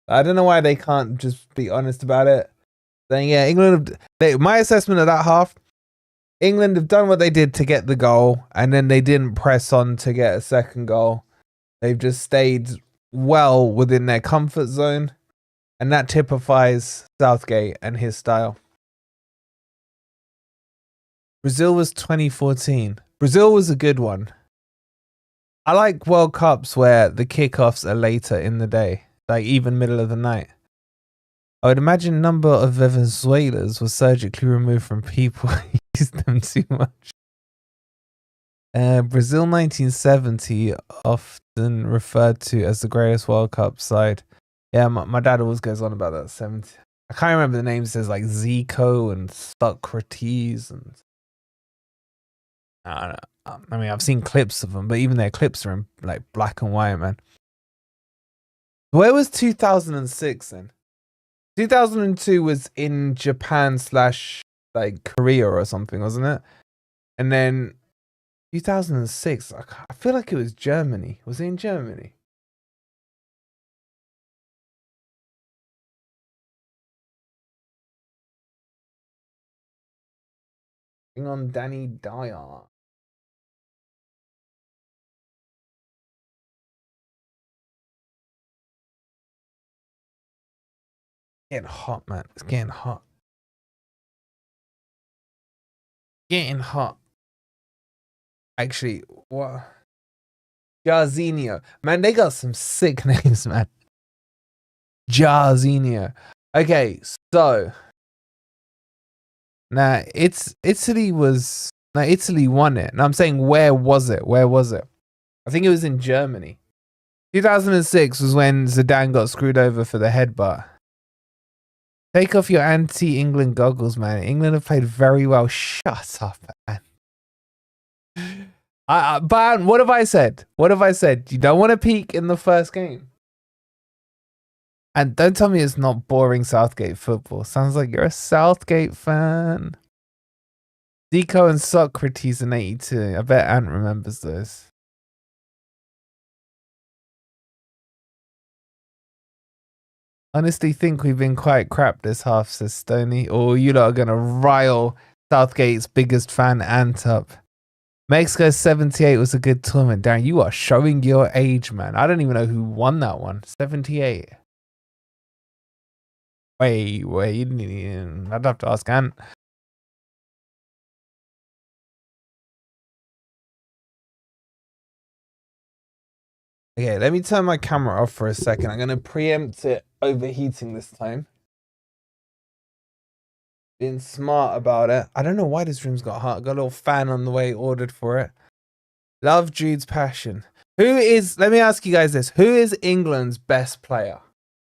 I don't know why they can't just be honest about it. Saying, yeah, England, my assessment of that half, England have done what they did to get the goal, and then they didn't press on to get a second goal. They've just stayed well within their comfort zone. And that typifies Southgate and his style. Brazil was 2014. Brazil was a good one. I like World Cups where the kickoffs are later in the day, like even middle of the night. I would imagine a number of Venezuelans were surgically removed from people who used them too much. Brazil 1970, often referred to as the greatest World Cup side. Yeah, my dad always goes on about that. 70. I can't remember the names. There's like Zico and Socrates and I don't know. I mean, I've seen clips of them, but even their clips are in like black and white, man. Where was 2006 then? 2002 was in Japan / like Korea or something, wasn't it? And then 2006, I feel like it was Germany. Was it in Germany? Bring on Danny Dyer. Getting hot, man. It's getting hot. Getting hot. Actually, what? Jarzinho. Man, they got some sick names, man. Jarzinho. Okay, so now Italy won it. And I'm saying, where was it? Where was it? I think it was in Germany. 2006 was when Zidane got screwed over for the headbutt. Take off your anti-England goggles, man. England have played very well. Shut up, man. But what have I said? What have I said? You don't want to peak in the first game. And don't tell me it's not boring Southgate football. Sounds like you're a Southgate fan. Zico and Socrates in 82. I bet Ant remembers those. Honestly think we've been quite crap this half, says Stoney. Or you lot are going to rile Southgate's biggest fan, Ant, up. Mexico 78 was a good tournament. Darren, you are showing your age, man. I don't even know who won that one. 78. Wait. I'd have to ask Ant. Okay, let me turn my camera off for a second. I'm going to preempt it overheating this time. Being smart about it. I don't know why this room's got hot. Got a little fan on the way, ordered for it. Love Jude's passion. Let me ask you guys this. Who is England's best player?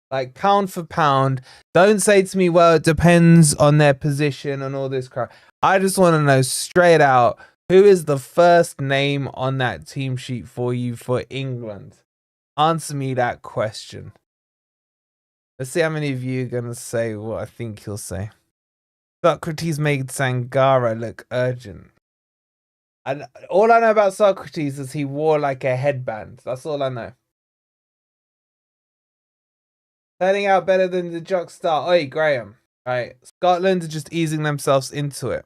Like pound for pound. Don't say to me, well, it depends on their position and all this crap. I just want to know straight out, who is the first name on that team sheet for you for England? Answer me that question. Let's see how many of you are going to say what I think he'll say. Socrates made Sangara look urgent. And all I know about Socrates is he wore like a headband. That's all I know. Turning out better than the Jock Star. Oi, Graham. Right. Scotland are just easing themselves into it.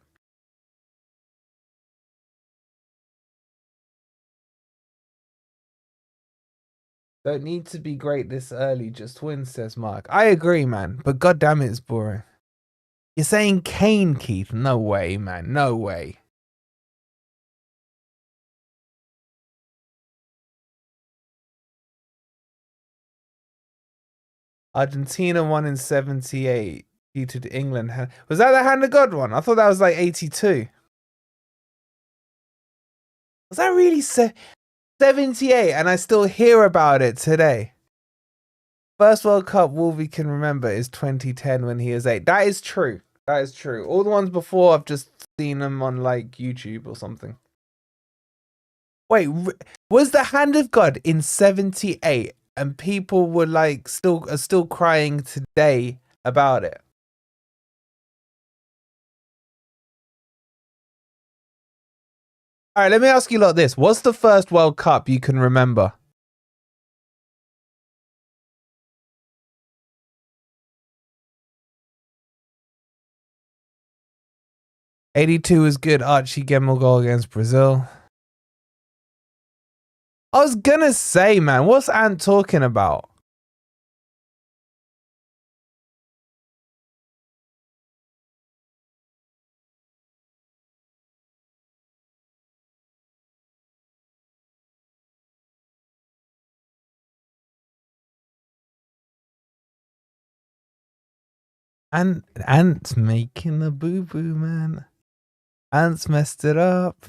Don't need to be great this early, just win, says Mark. I agree, man, but goddamn it's boring. You're saying Kane, Keith? No way, man. No way. Argentina won in 78. Beated England. Was that the Hand of God one? I thought that was like 82. Was that really 78? And I still hear about it today. First World Cup Wolvie can remember is 2010 when he was 8. That is true. That is true. All the ones before, I've just seen them on like YouTube or something. Wait, was the Hand of God in 78 and people were like still crying today about it? All right, let me ask you like this. What's the first World Cup you can remember? '82 was good. Archie Gemmell goal against Brazil. I was gonna say, man, what's Ant talking about? And Ant's making the boo-boo, man. Ant's messed it up.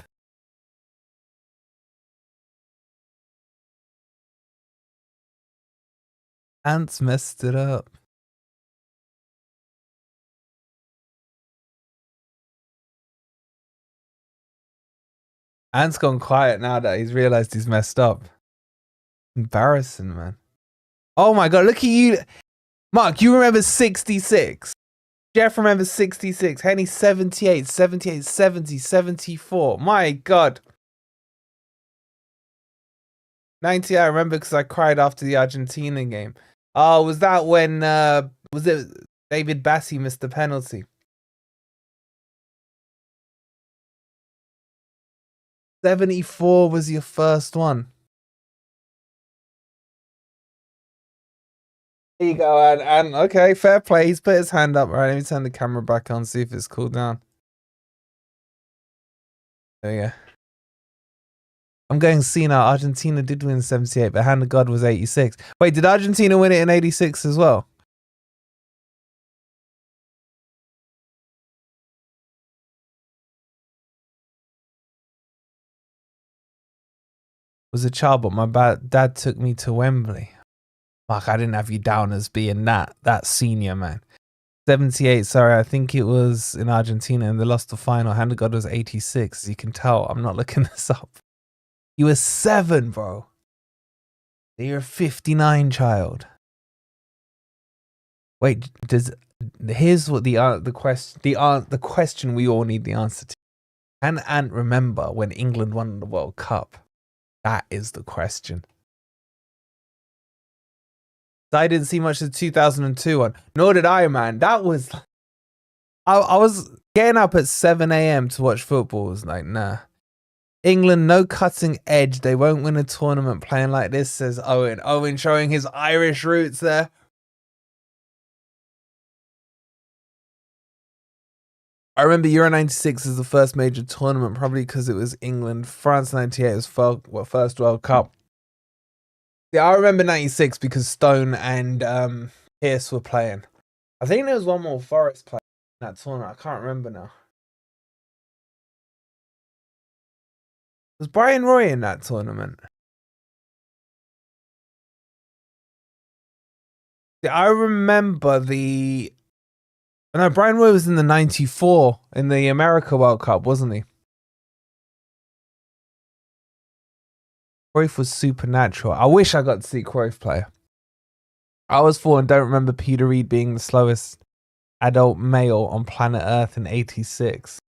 Ant's messed it up. Ant's gone quiet now that he's realized he's messed up. Embarrassing, man. Oh my god, look at you. Mark, you remember 66. Jeff remembers 66. Henny 78, 78, 70, 74. My god. 90 I remember because I cried after the Argentina game. Oh, was that when was it David Bassi missed the penalty? 74 was your first one. There you go, and okay, fair play. He's put his hand up. All right, let me turn the camera back on, see if it's cooled down. There you go. I'm going senile. Argentina did win 78, but hand of God was 86. Wait, did Argentina win it in 86 as well? Was a child, but my dad took me to Wembley. Fuck, I didn't have you down as being that senior, man. 78, sorry, I think it was in Argentina and they lost the final. Hand of God was 86. As you can tell, I'm not looking this up. You were 7, bro. You're a 59 child. Wait, here's what the question we all need the answer to. Can Ant remember when England won the World Cup? That is the question. I didn't see much of the 2002 one. Nor did I, man. That was... I was getting up at 7 a.m. to watch football. I was like, nah. England, no cutting edge. They won't win a tournament playing like this, says Owen. Owen showing his Irish roots there. I remember Euro 96 as the first major tournament, probably because it was England. France 98 was first World Cup. Yeah, I remember 96 because Stone and Pierce were playing. I think there was one more Forest player in that tournament. I can't remember now. Was Brian Roy in that tournament? Yeah, I remember no, Brian Roy was in the 94 in the America World Cup, wasn't he? Cruyff was supernatural. I wish I got to see Cruyff play. I was 4 and don't remember Peter Reid being the slowest adult male on planet Earth in 86.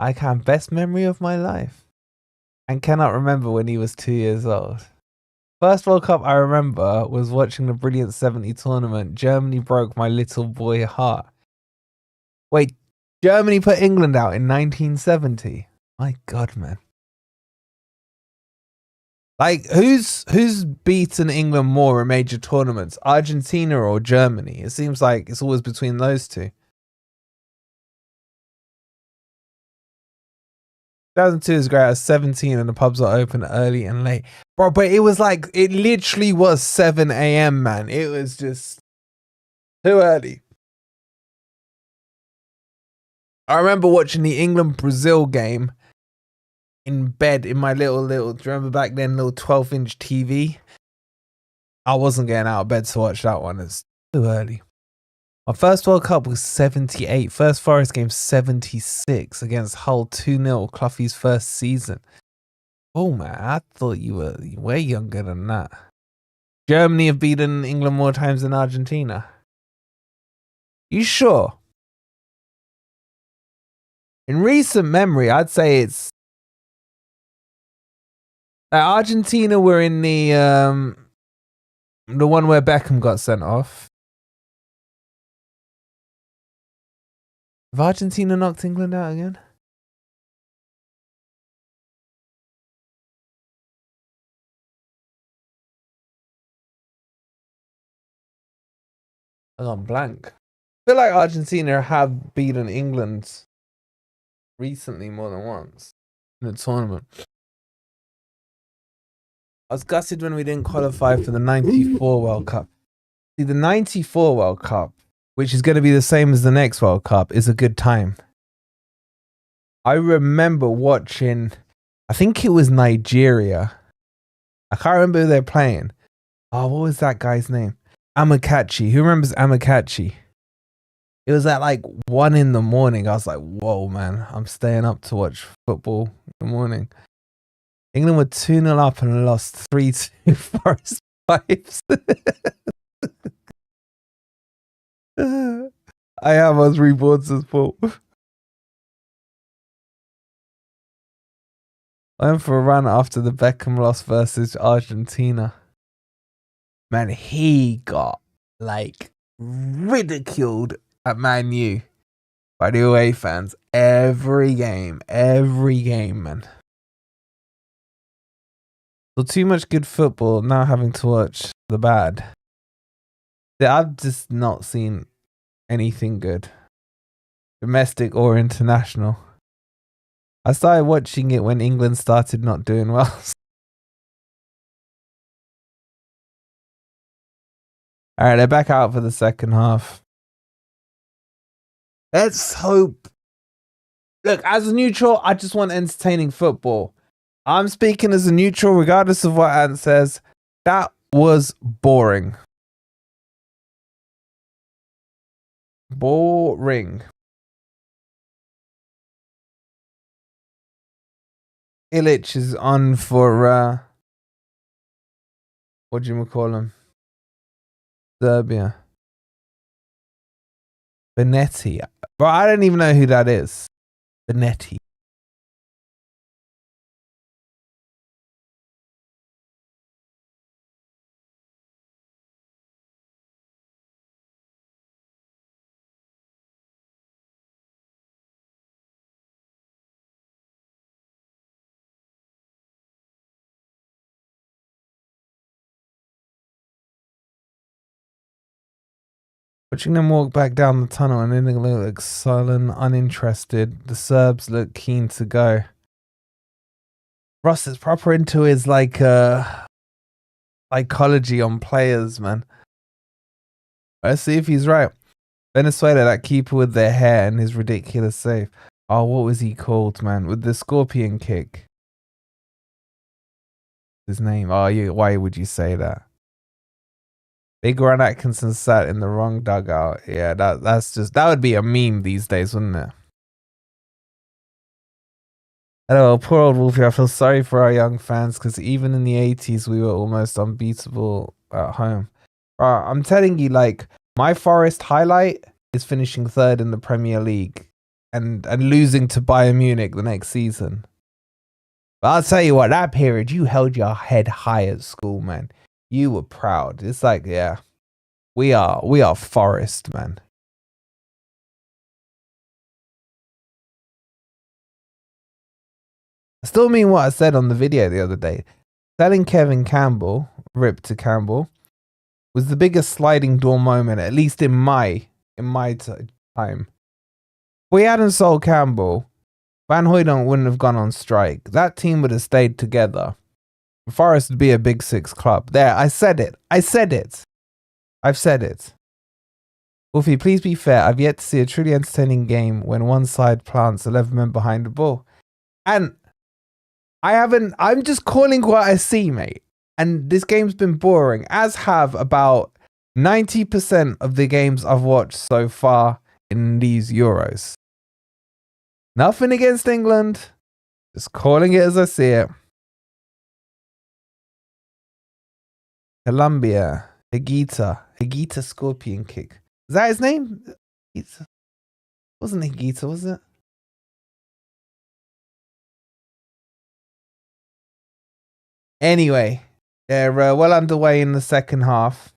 I can best memory of my life and cannot remember when he was 2 years old. First World Cup I remember was watching the brilliant 70 tournament. Germany broke my little boy heart. Wait, Germany put England out in 1970? My God, man. Like, who's beaten England more in major tournaments? Argentina or Germany? It seems like it's always between those two. 2002 is great. I was 17 and the pubs are open early and late. Bro, but it was like, it literally was 7 a.m., man. It was just too early. I remember watching the England-Brazil game in bed in my little, do you remember back then, little 12-inch TV? I wasn't getting out of bed to watch that one. It's too early. My first World Cup was 78. First Forest game 76 against Hull 2-0, Cloughie's first season. Oh man, I thought you were way younger than that. Germany have beaten England more times than Argentina. You sure? In recent memory, I'd say it's Argentina were in the one where Beckham got sent off. Have Argentina knocked England out again? I'm blank. I feel like Argentina have beaten England recently more than once in the tournament. I was gutted when we didn't qualify for the 94 World Cup. See, the 94 World Cup, which is going to be the same as the next World Cup, is a good time. I remember watching, I think it was Nigeria. I can't remember who they're playing. Oh, what was that guy's name? Niakhate. Who remembers Niakhate? It was at like 1 in the morning. I was like, whoa, man. I'm staying up to watch football in the morning. England were 2-0 up and lost 3-2 Forest Pipes. I have us reports as fault. I went for a run after the Beckham loss versus Argentina. Man, he got like ridiculed at Man U by the away fans every game, man. So too much good football, now having to watch the bad. Yeah, I've just not seen anything good, domestic or international. I started watching it when England started not doing well. All right, they're back out for the second half. Let's hope. Look, as a neutral, I just want entertaining football. I'm speaking as a neutral, regardless of what Ant says. That was boring. Boring. Illich is on for, what do you call him? Serbia. Benetti. Bro, I don't even know who that is. Benetti. Watching them walk back down the tunnel and England look sullen, uninterested. The Serbs look keen to go. Ross is proper into his like psychology on players, man. Let's see if he's right. Venezuela, that keeper with their hair and his ridiculous save. Oh, what was he called, man? With the scorpion kick. His name. Oh, why would you say that? Big Ron Atkinson sat in the wrong dugout. Yeah, that would be a meme these days, wouldn't it? Hello, poor old Wolfie. I feel sorry for our young fans because even in the 80s, we were almost unbeatable at home. I'm telling you, like, my Forest highlight is finishing third in the Premier League and losing to Bayern Munich the next season. But I'll tell you what, that period, you held your head high at school, man. You were proud. It's like, yeah, we are Forest, man. I still mean what I said on the video the other day. Selling Kevin Campbell, rip to Campbell, was the biggest sliding door moment, at least in my time. If we hadn't sold Campbell, Van Hooijdonk wouldn't have gone on strike. That team would have stayed together. Forest would be a Big Six club. There, I said it. I've said it. Wolfie, please be fair. I've yet to see a truly entertaining game when one side plants 11 men behind the ball. And I'm just calling what I see, mate. And this game's been boring, as have about 90% of the games I've watched so far in these Euros. Nothing against England. Just calling it as I see it. Colombia. Higuita scorpion kick. Is that his name? Wasn't Higuita, was it? Anyway, they're well underway in the second half.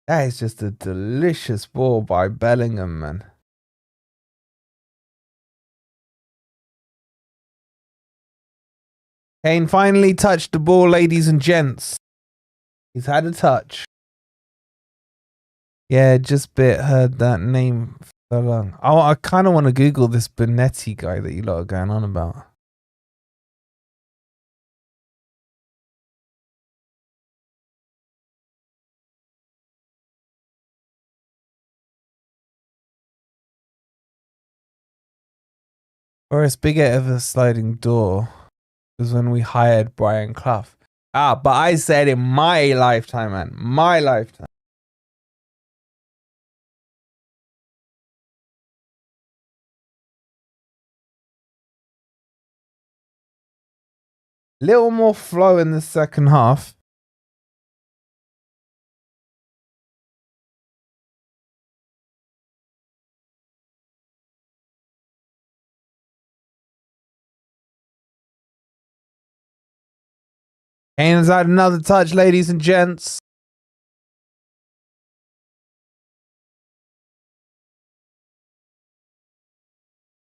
That is just a delicious ball by Bellingham, man. Kane finally touched the ball, ladies and gents. He's had a touch. Yeah, just heard that name for so long. I kind of want to Google this Benetti guy that you lot are going on about. Forest's bigger ever sliding door was when we hired Brian Clough. Ah, but I said in my lifetime, man. My lifetime. Little more flow in the second half. Kane's had another touch, ladies and gents.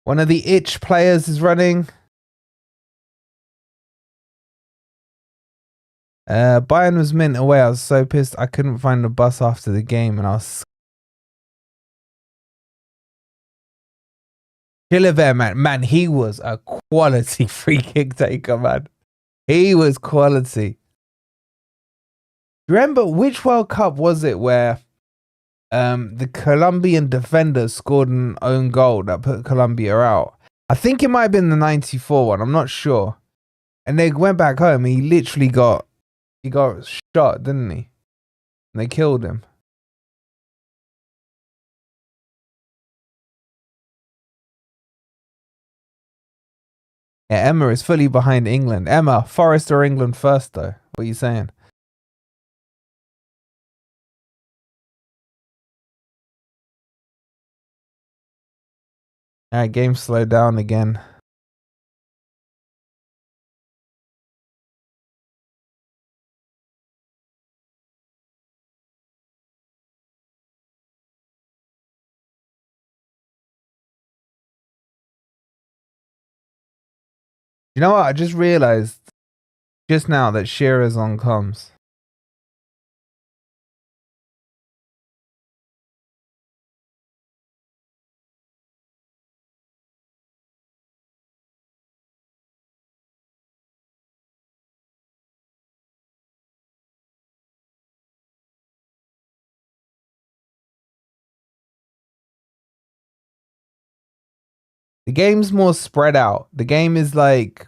One of the itch players is running. Bayern was mint away. I was so pissed I couldn't find the bus after the game, and I was killer there, man. Man, he was a quality free kick taker, man. He was quality. Remember which World Cup was it where the Colombian defender scored an own goal that put Colombia out? I think it might have been the 94 one. I'm not sure. And they went back home. And he literally got shot, didn't he? And they killed him. Yeah, Emma is fully behind England. Emma, Forest or England first, though? What are you saying? All right, game slowed down again. You know what? I just realized just now that Shearer's on comms. The game's more spread out. The game is like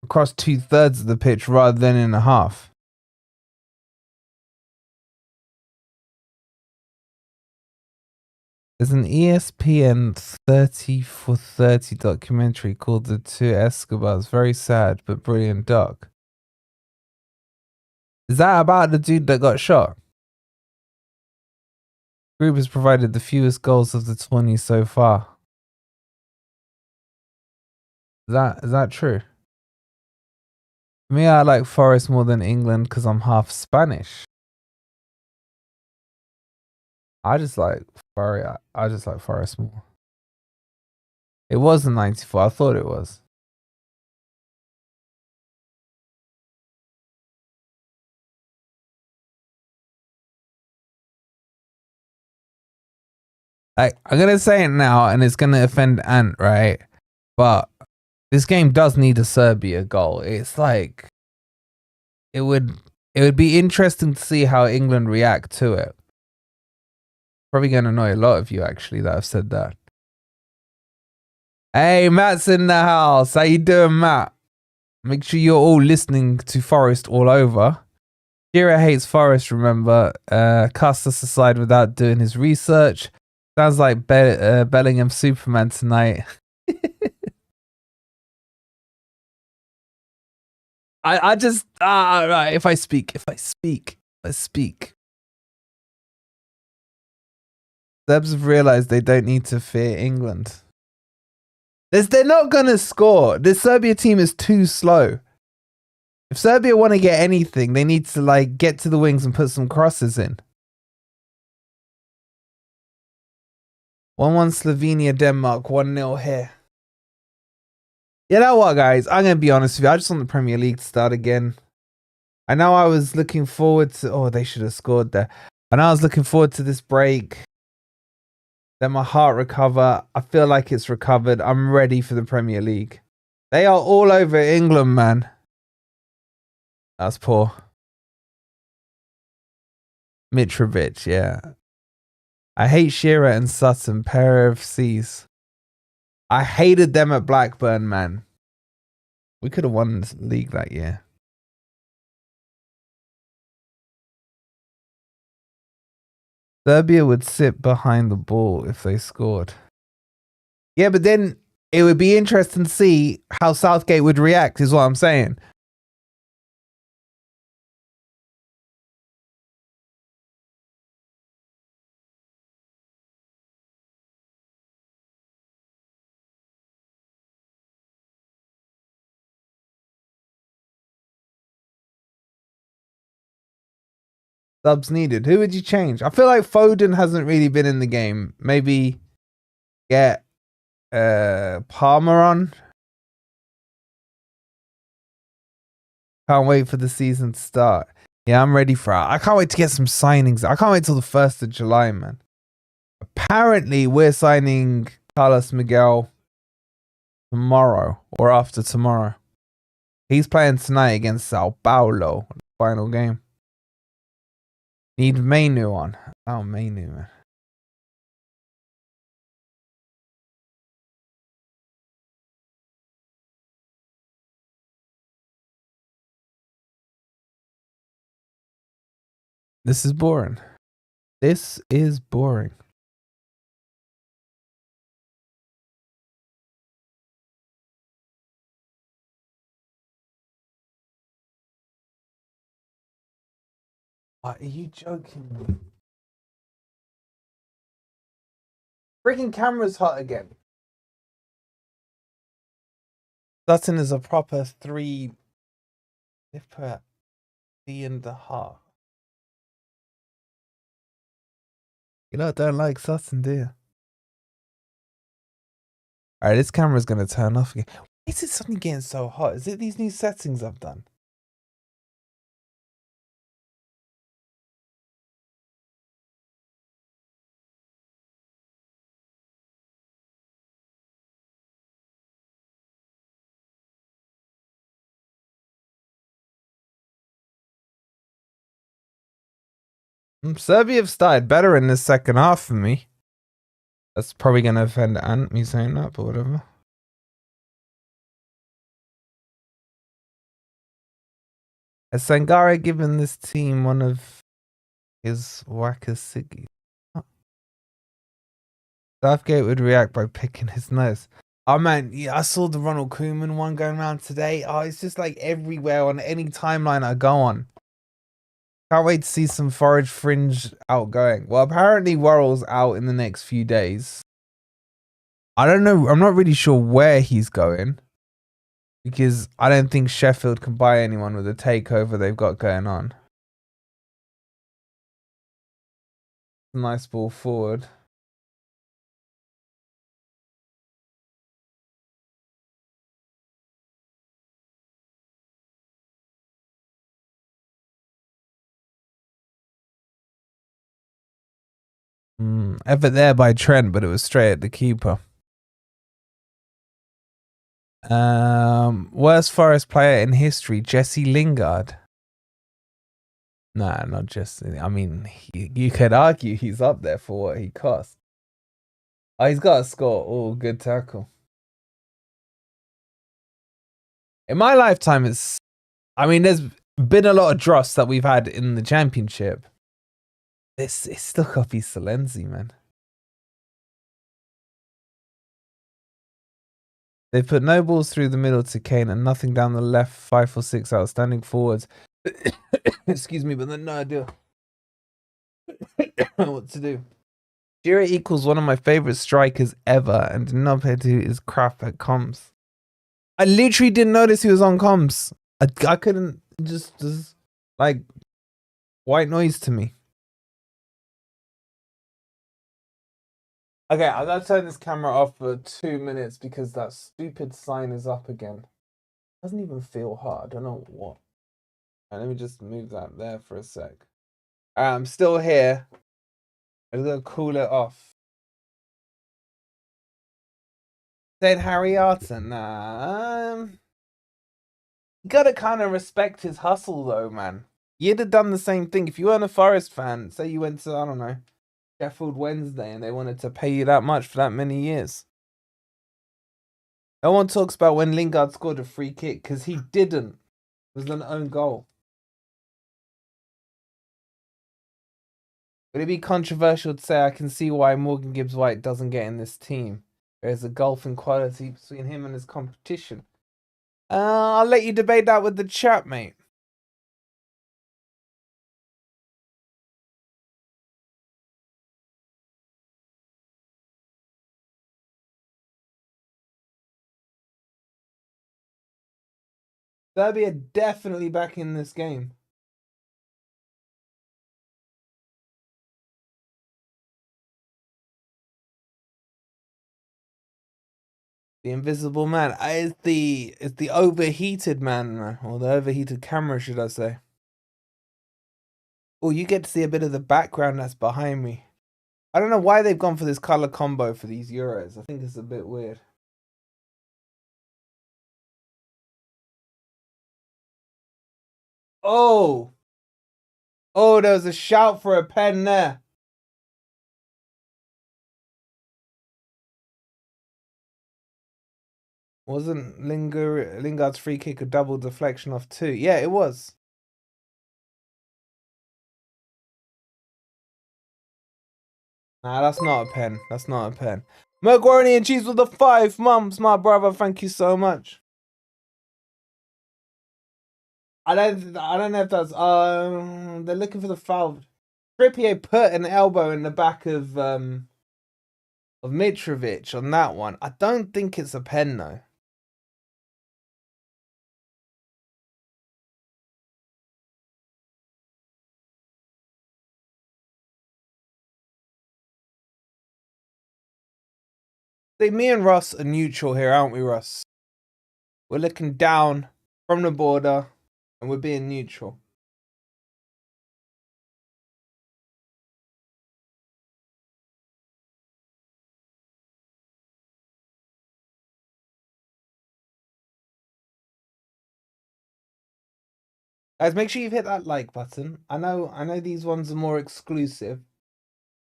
across 2/3 of the pitch rather than in a half. There's an ESPN 30 for 30 documentary called The Two Escobars. Very sad, but brilliant doc. Is that about the dude that got shot? The group has provided the fewest goals of the 20 so far. Is that true? For me, I like Forest more than England because I'm half Spanish. I just like Forest more. It was a 94. I thought it was. Like, I'm gonna say it now, and it's gonna offend Ant, right? But this game does need a Serbia goal. It's like it would be interesting to see how England react to it. Probably gonna annoy a lot of you actually that I've said that. Hey, Matt's in the house. How you doing, Matt? Make sure you're all listening to Forest all over. Shearer hates Forest, remember. Cast us aside without doing his research. Sounds like Bellingham Superman tonight. I just right. If I speak. Serbs have realised they don't need to fear England. They're not gonna score. The Serbia team is too slow. If Serbia want to get anything, they need to like get to the wings and put some crosses in. 1-1 Slovenia, Denmark, 1-0 here. You know what, guys? I'm going to be honest with you. I just want the Premier League to start again. I know I was looking forward to... Oh, they should have scored there. I know I was looking forward to this break. Let my heart recover. I feel like it's recovered. I'm ready for the Premier League. They are all over England, man. That's poor. Mitrovic, yeah. I hate Shearer and Sutton, pair of C's. I hated them at Blackburn, man. We could have won this league that year. Serbia would sit behind the ball if they scored. Yeah, but then it would be interesting to see how Southgate would react, is what I'm saying. Subs needed. Who would you change? I feel like Foden hasn't really been in the game. Maybe get Palmer on. Can't wait for the season to start. Yeah, I'm ready for it. I can't wait to get some signings. I can't wait till the 1st of July, man. Apparently, we're signing Carlos Miguel tomorrow or after tomorrow. He's playing tonight against Sao Paulo, final game. Need Mainu on. Oh, Mainu, man. This is boring. This is boring. Are you joking me? Freaking camera's hot again. Sutton is a proper 3 and a half. You know, I don't like Sutton, do you? Alright, this camera's gonna turn off again. Why is it suddenly getting so hot? Is it these new settings I've done? Serbia have started better in this second half for me. That's probably going to offend Ant, me saying that, but whatever. Has Sangare given this team one of his Wakasigi? Southgate would react by picking his nose. Oh man, yeah, I saw the Ronald Koeman one going around today. Oh, it's just like everywhere on any timeline I go on. Can't wait to see some Forage Fringe outgoing. Well, apparently Worrell's out in the next few days. I don't know. I'm not really sure where he's going. Because I don't think Sheffield can buy anyone with the takeover they've got going on. Nice ball forward. Effort there by Trent, but it was straight at the keeper. Worst Forest player in history, Jesse Lingard. Nah, not Jesse. I mean, you could argue he's up there for what he cost. Oh, he's got a score. Oh, good tackle. In my lifetime, there's been a lot of dross that we've had in the championship. It's still got to be Salenzi, man. They put no balls through the middle to Kane and nothing down the left. 5 or 6 outstanding forwards. Excuse me, but then no idea what to do. Gira equals one of my favorite strikers ever, and Niakhate is crap at comms. I literally didn't notice he was on comms. I couldn't just like white noise to me. Okay, I gotta turn this camera off for 2 minutes because that stupid sign is up again. Doesn't even feel hot. I don't know what. Right, let me just move that there for a sec. I'm still here. I'm gonna cool it off. Said Harry Arton. Nah. You gotta kind of respect his hustle though, man. You'd have done the same thing if you weren't a Forest fan. Say you went to, I don't know, Sheffield Wednesday and they wanted to pay you that much for that many years. No one talks about when Lingard scored a free kick because he didn't. It was an own goal. Would it be controversial to say I can see why Morgan Gibbs-White doesn't get in this team? There's a gulf in quality between him and his competition. I'll let you debate that with the chat, mate. Serbia definitely back in this game. The invisible man. It's the overheated man, or the overheated camera, should I say? Oh, you get to see a bit of the background that's behind me. I don't know why they've gone for this color combo for these Euros. I think it's a bit weird. Oh, there was a shout for a pen there. Wasn't Lingard's free kick a double deflection off two? Yeah, it was. Nah, that's not a pen. That's not a pen. Macaroni and cheese with the 5 months, my brother. Thank you so much. I don't know if that's they're looking for the foul. Trippier put an elbow in the back of Mitrovic on that one. I don't think it's a pen though. See, me and Russ are neutral here, aren't we, Russ? We're looking down from the border and we're being neutral. Guys, make sure you've hit that like button. I know these ones are more exclusive,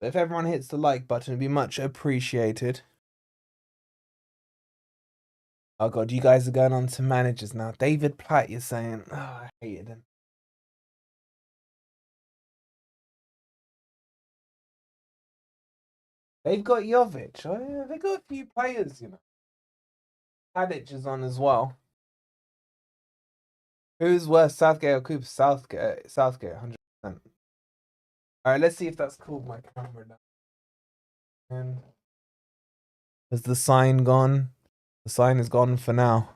but if everyone hits the like button, it'd be much appreciated. Oh god, you guys are going on to managers now. David Platt, you're saying, oh, I hated him. They've got Jovic. Oh, yeah, they got a few players, you know. Tadic is on as well. Who's worse, Southgate or Cooper? Southgate, 100%. Alright, let's see if that's cool my camera now. And has the sign gone? The sign is gone for now.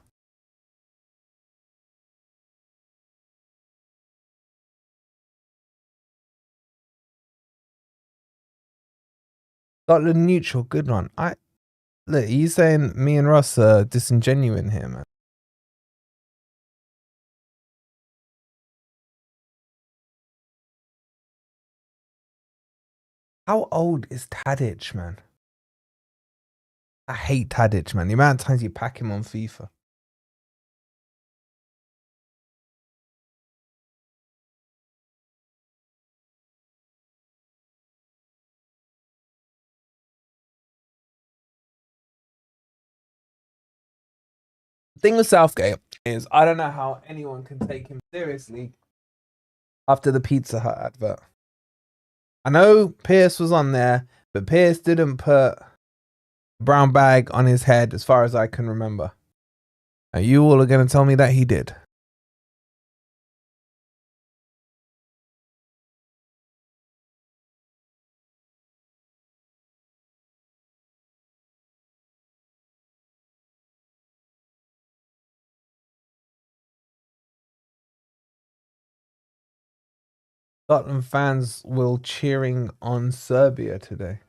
Scotland neutral, good one. Look, are you saying me and Ross are disingenuine here, man? How old is Tadic, man? I hate Tadic, man. The amount of times you pack him on FIFA. The thing with Southgate is I don't know how anyone can take him seriously after the Pizza Hut advert. I know Pierce was on there, but Pierce didn't put a brown bag on his head as far as I can remember. Now you all are going to tell me that he did. Scotland fans will cheering on Serbia today.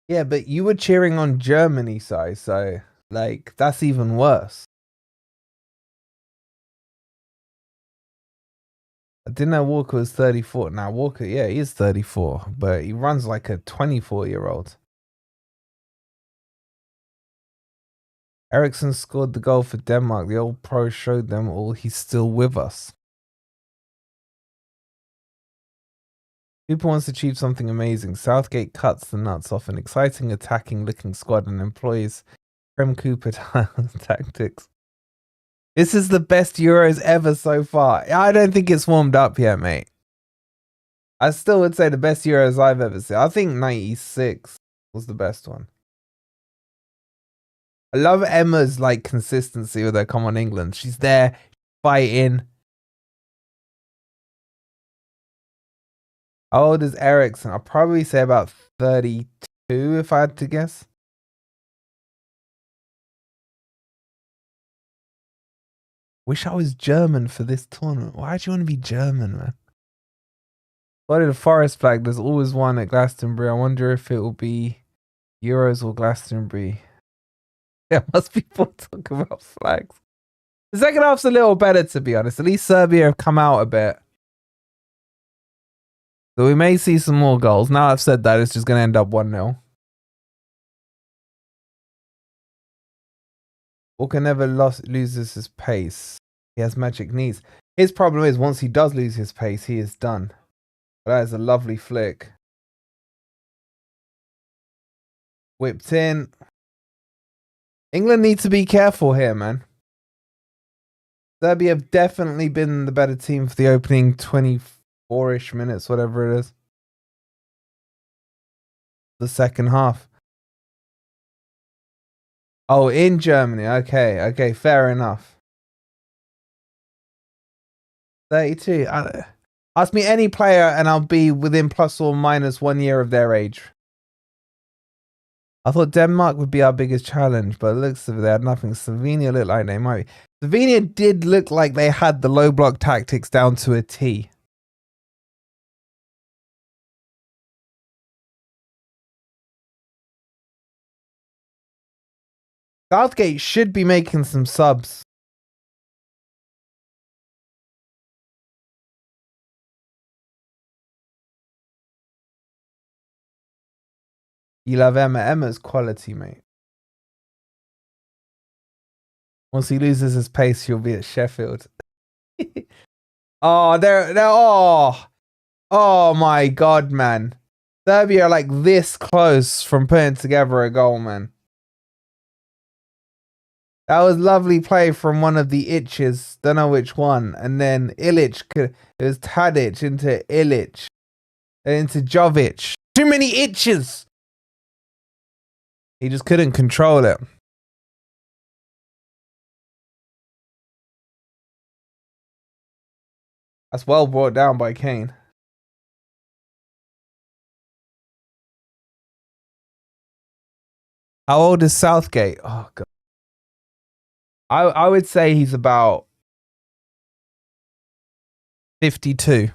Yeah, but you were cheering on Germany, so like that's even worse. I didn't know Walker was 34. Now Walker, yeah, he is 34, but he runs like a 24-year-old. Eriksson scored the goal for Denmark. The old pro showed them all. He's still with us. Cooper wants to achieve something amazing. Southgate cuts the nuts off an exciting, attacking-looking squad and employs Prem Cooper tactics. This is the best Euros ever so far. I don't think it's warmed up yet, mate. I still would say the best Euros I've ever seen. I think 96 was the best one. I love Emma's like consistency with her Come On England. She's there fighting. How old is Ericsson? I'll probably say about 32 if I had to guess. Wish I was German for this tournament. Why do you want to be German, man? Spotted a forest flag. There's always one at Glastonbury. I wonder if it will be Euros or Glastonbury. There must be people talking about flags. The second half's a little better, to be honest. At least Serbia have come out a bit. So we may see some more goals. Now I've said that, it's just going to end up 1-0. Walker never loses his pace. He has magic knees. His problem is once he does lose his pace, he is done. But that is a lovely flick. Whipped in. England need to be careful here, man. Serbia have definitely been the better team for the opening 24-ish minutes, whatever it is. The second half. Oh, in Germany. Okay, fair enough. 32. Ask me any player and I'll be within plus or minus 1 year of their age. I thought Denmark would be our biggest challenge, but it looks like they had nothing. Slovenia looked like they might be. Slovenia did look like they had the low block tactics down to a T. Southgate should be making some subs. You love Emma. Emma's quality, mate. Once he loses his pace, he'll be at Sheffield. Oh, oh my God, man. Serbia are like this close from putting together a goal, man. That was lovely play from one of the itches. Don't know which one. And then Ilic, it was Tadic into Ilic. And into Jovic. Too many itches. He just couldn't control it. That's well brought down by Kane. How old is Southgate? Oh, God. I would say he's about 52.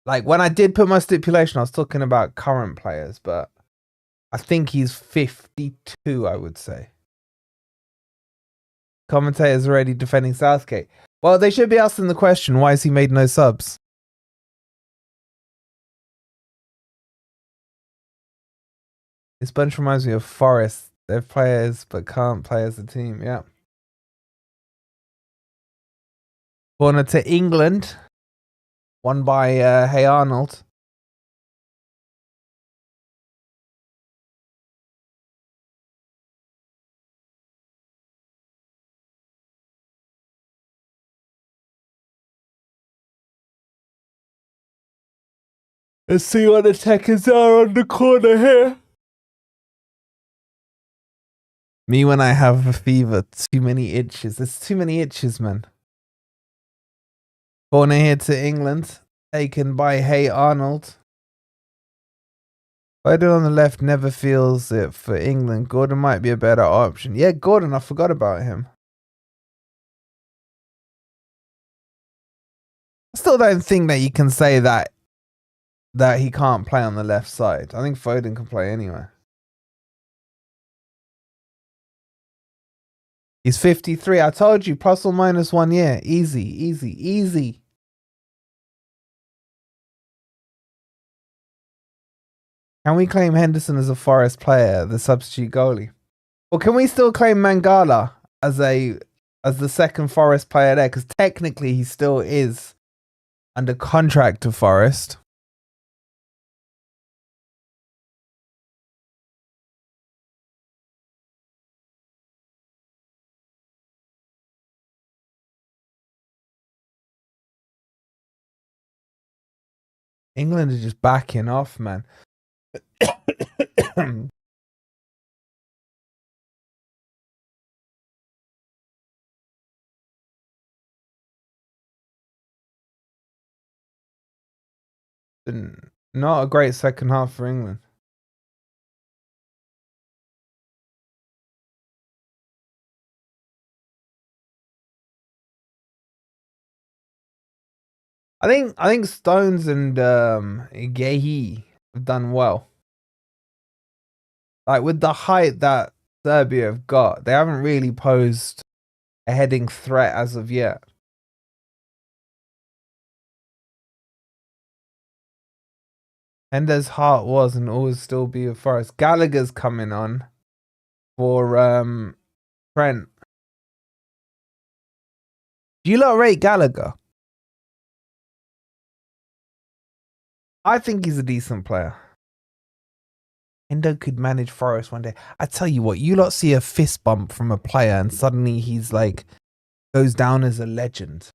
Like, when I did put my stipulation, I was talking about current players, but I think he's 52, I would say. Commentators already defending Southgate. Well, they should be asking the question, why has he made no subs? This bunch reminds me of Forest. They're players, but can't play as a team. Yeah. Corner to England. Won by Hey Arnold. Let's see what the attackers are on the corner here. Me when I have a fever. Too many itches. There's too many itches, man. Corner here to England. Taken by Hey Arnold. Foden on the left never feels it for England. Gordon might be a better option. Yeah, Gordon, I forgot about him. I still don't think that you can say that he can't play on the left side. I think Foden can play anywhere. He's 53. I told you, plus or minus 1 year. Easy, easy, easy. Can we claim Henderson as a Forest player, the substitute goalie? Or can we still claim Mangala as the second Forest player there? Because technically he still is under contract to Forest. England are just backing off, man. Not a great second half for England. I think Stones and Gehi have done well. Like with the height that Serbia have got, they haven't really posed a heading threat as of yet. Hender's heart was and always still be with Forest. Gallagher's coming on for Trent. Do you lot rate Gallagher? I think he's a decent player. Endo could manage Forest one day. I tell you what, you lot see a fist bump from a player and suddenly he's like goes down as a legend.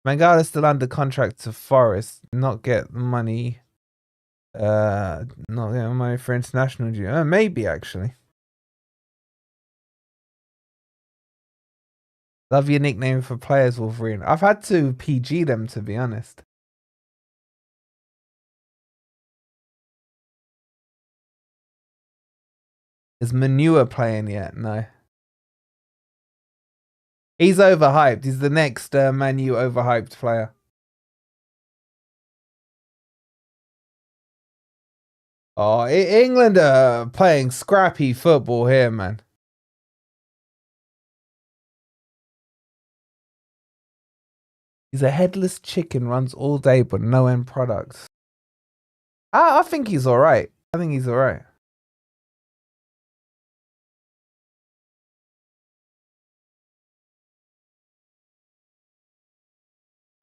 Mangala's still under contract to Forest, not get money. Not get money for international duty. Maybe actually. Love your nickname for players, Wolverine. I've had to PG them, to be honest. Is Manure playing yet? No. He's overhyped. He's the next Man U overhyped player. Oh, England are playing scrappy football here, man. He's a headless chicken, runs all day, but no end products. I think he's all right. I think he's all right.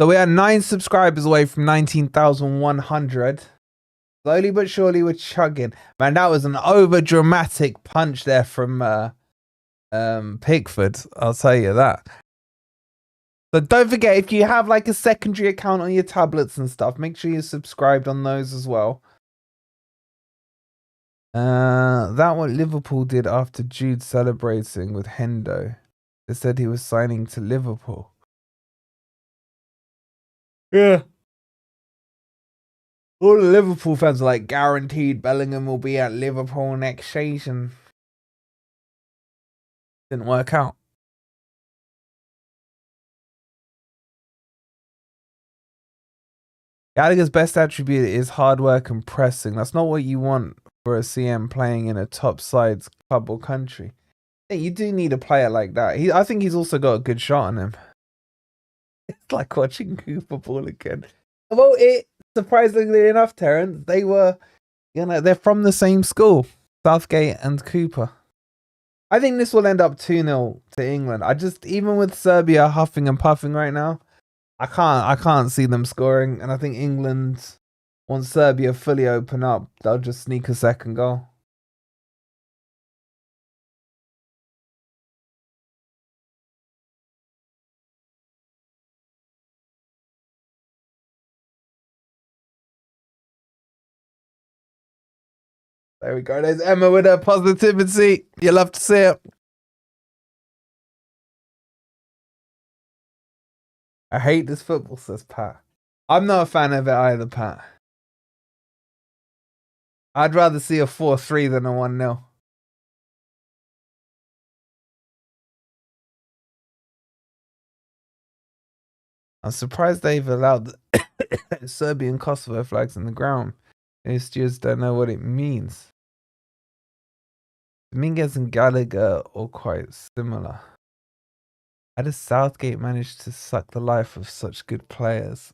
So we are 9 subscribers away from 19,100. Slowly but surely we're chugging. Man, that was an over dramatic punch there from Pickford. I'll tell you that. So don't forget, if you have like a secondary account on your tablets and stuff, make sure you're subscribed on those as well. That what Liverpool did after Jude celebrating with Hendo. They said he was signing to Liverpool. Yeah. All the Liverpool fans are like, guaranteed Bellingham will be at Liverpool next season. Didn't work out. Gallagher's best attribute is hard work and pressing. That's not what you want for a CM playing in a top sides club or country. Yeah, you do need a player like that. I think he's also got a good shot on him. It's like watching Cooper ball again. Well, surprisingly enough, Terence, they were, they're from the same school, Southgate and Cooper. I think this will end up 2-0 to England. Even with Serbia huffing and puffing right now, I can't see them scoring. And I think England, once Serbia fully open up, they'll just sneak a second goal. There we go. There's Emma with her positivity. You love to see it. I hate this football, says Pat. I'm not a fan of it either, Pat. I'd rather see a 4-3 than a 1-0. I'm surprised they've allowed Serbian Kosovo flags in the ground. They just don't know what it means. Dominguez and Gallagher are quite similar. How does Southgate manage to suck the life of such good players?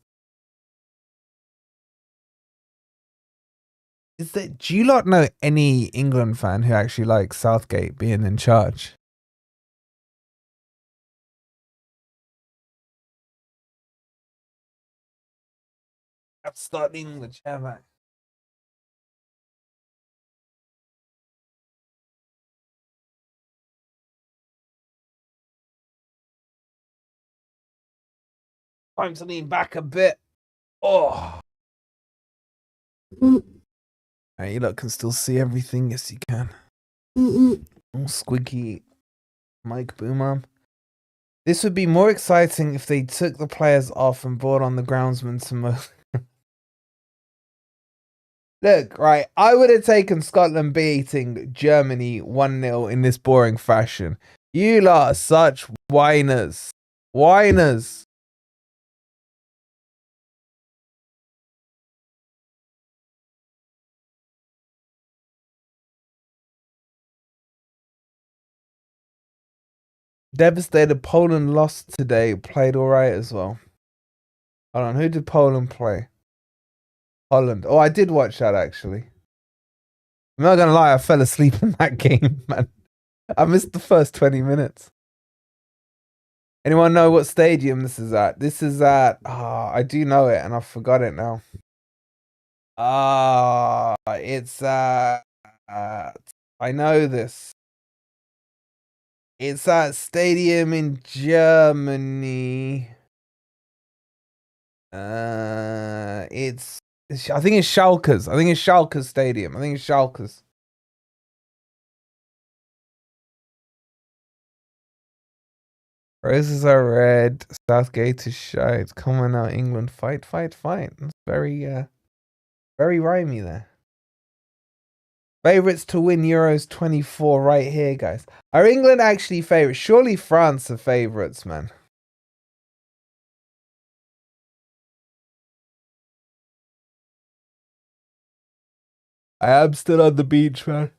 Do you lot know any England fan who actually likes Southgate being in charge? I'm starting the chairman. Time to lean back a bit. Oh. Right, you lot can still see everything. Yes, you can. Oh, squeaky mic boom arm. This would be more exciting if they took the players off and brought on the groundsman to Look, right, I would have taken Scotland beating Germany 1-0 in this boring fashion. You lot are such whiners. Whiners. Devastated. Poland lost today. Played alright as well. Hold on, who did Poland play? Holland. Oh, I did watch that actually. I'm not gonna lie, I fell asleep in that game, man. I missed the first 20 minutes. Anyone know what stadium this is at? This is at, I do know it and I forgot it now. It's I know this. It's that stadium in Germany. I think it's Schalke's. I think it's Schalke's stadium. I think it's Schalke's. Roses are red. Southgate is shite. Come on now, England. Fight, fight, fight. That's very rhymey there. Favorites to win Euros 24 right here, guys. Are England actually favorites? Surely France are favorites, man. I am still on the beach, man.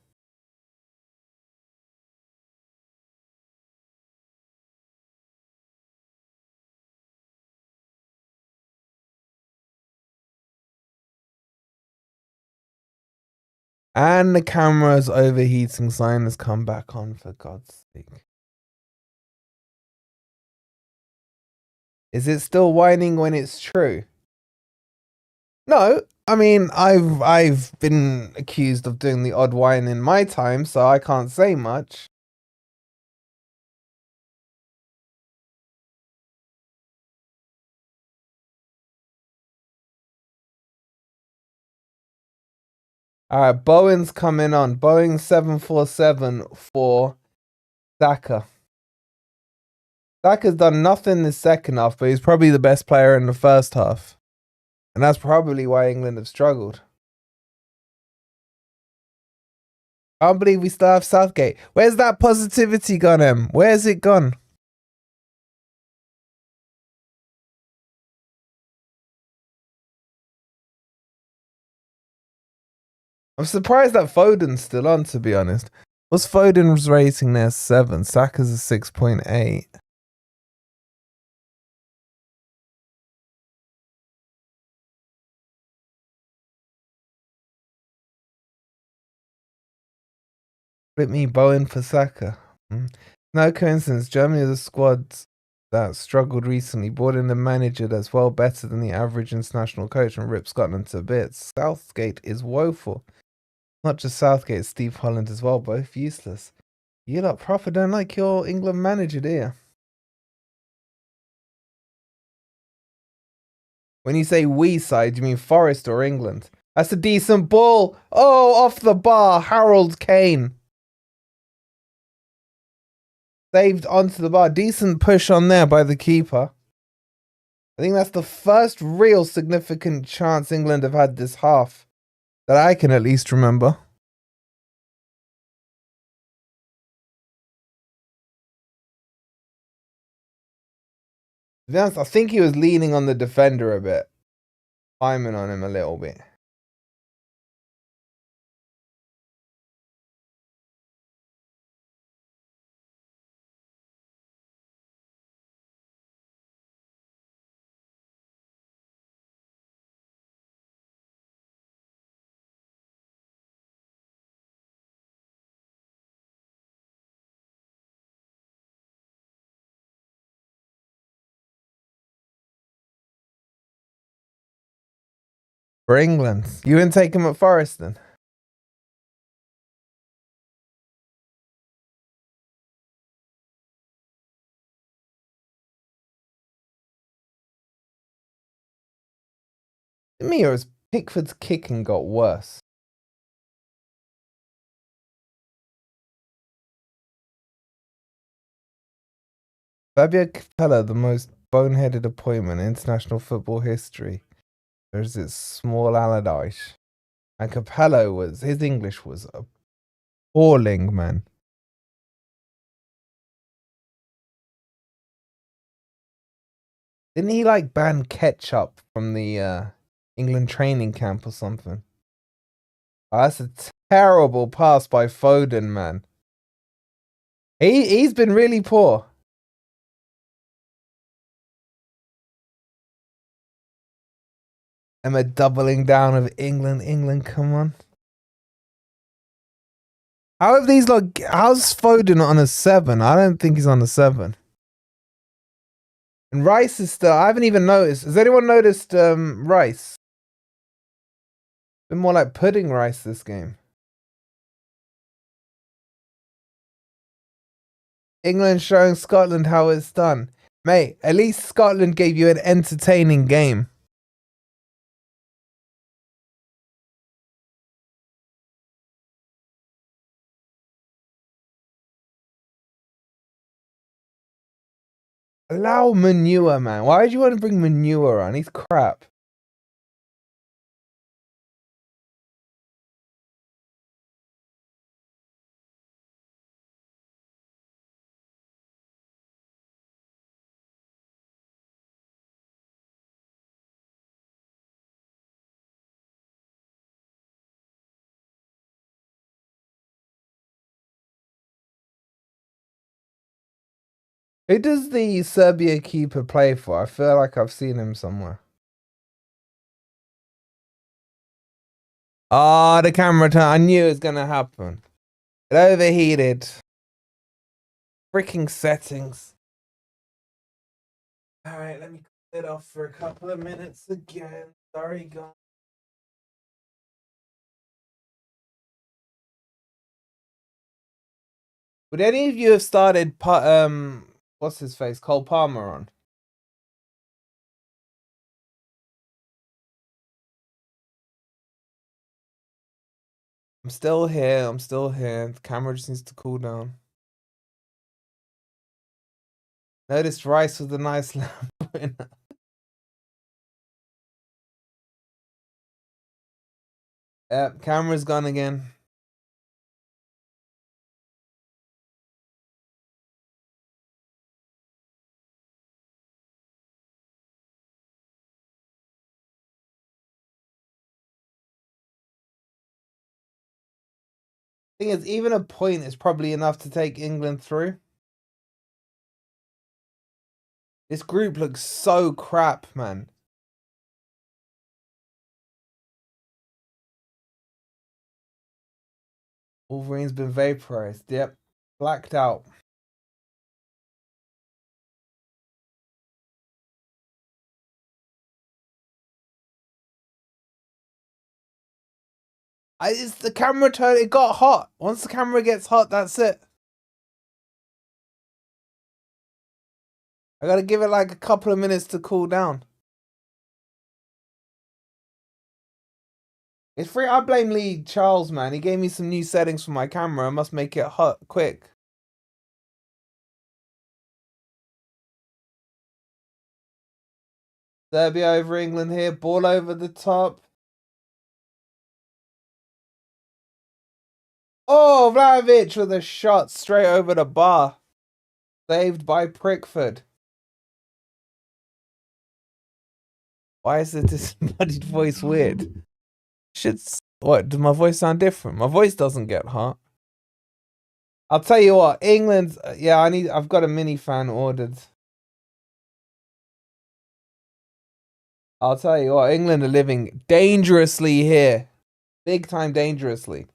And the camera's overheating sign has come back on, for God's sake. Is it still whining when it's true? No, I mean I've been accused of doing the odd whine in my time, so I can't say much. Alright, Bowen's coming on. Boeing 747 for Saka. Saka's done nothing this second half, but he's probably the best player in the first half. And that's probably why England have struggled. I can't believe we still have Southgate. Where's that positivity gone, Em? Where's it gone? I'm surprised that Foden's still on, to be honest. What's Foden's rating there? 7. Saka's a 6.8. Flip me Bowen for Saka. No coincidence. Germany is a squad that struggled recently, brought in a manager that's well better than the average international coach and ripped Scotland to bits. Southgate is woeful. Not just Southgate, Steve Holland as well, both useless. You lot proper don't like your England manager, do you? When you say we side, you mean Forest or England? That's a decent ball. Oh, off the bar. Harold Kane. Saved onto the bar. Decent push on there by the keeper. I think that's the first real significant chance England have had this half that I can at least remember. To be honest, I think he was leaning on the defender a bit. Climbing on him a little bit. For England. You wouldn't take him at Forest then? Me, or has Pickford's kicking got worse? Fabio Capello, the most boneheaded appointment in international football history. There's this small Allardyce. And Capello his English was appalling, man. Didn't he like ban ketchup from the England training camp or something? Oh, that's a terrible pass by Foden, man. He's been really poor. Am I doubling down of England? England, come on. How have these how's Foden on a 7? I don't think he's on a 7. And Rice is still, I haven't even noticed. Has anyone noticed Rice? Been more like pudding rice this game. England showing Scotland how it's done. Mate, at least Scotland gave you an entertaining game. Allow manure, man. Why would you want to bring manure on? He's crap. Who does the Serbia keeper play for? I feel like I've seen him somewhere. Oh, the camera turn. I knew it was going to happen. It overheated. Freaking settings. Alright, let me cut it off for a couple of minutes again. Sorry, guys. Would any of you have started what's his face? Cole Palmer on? I'm still here. I'm still here. The camera just needs to cool down. Noticed Rice with a nice lamp. Yep, camera's gone again. Thing is, even a point is probably enough to take England through. This group looks so crap, man. Wolverine's been vaporized. Yep. Blacked out. It's the camera turn. It got hot. Once the camera gets hot, that's it. I gotta give it like a couple of minutes to cool down. It's free. I blame Lee Charles, man. He gave me some new settings for my camera. I must make it hot quick. Serbia over England here. Ball over the top. Oh, Vlahovic with a shot straight over the bar. Saved by Prickford. Why is the disembodied voice weird? What, does my voice sound different? My voice doesn't get hot. I'll tell you what, England, yeah, I've got a mini fan ordered. I'll tell you what, England are living dangerously here. Big time dangerously.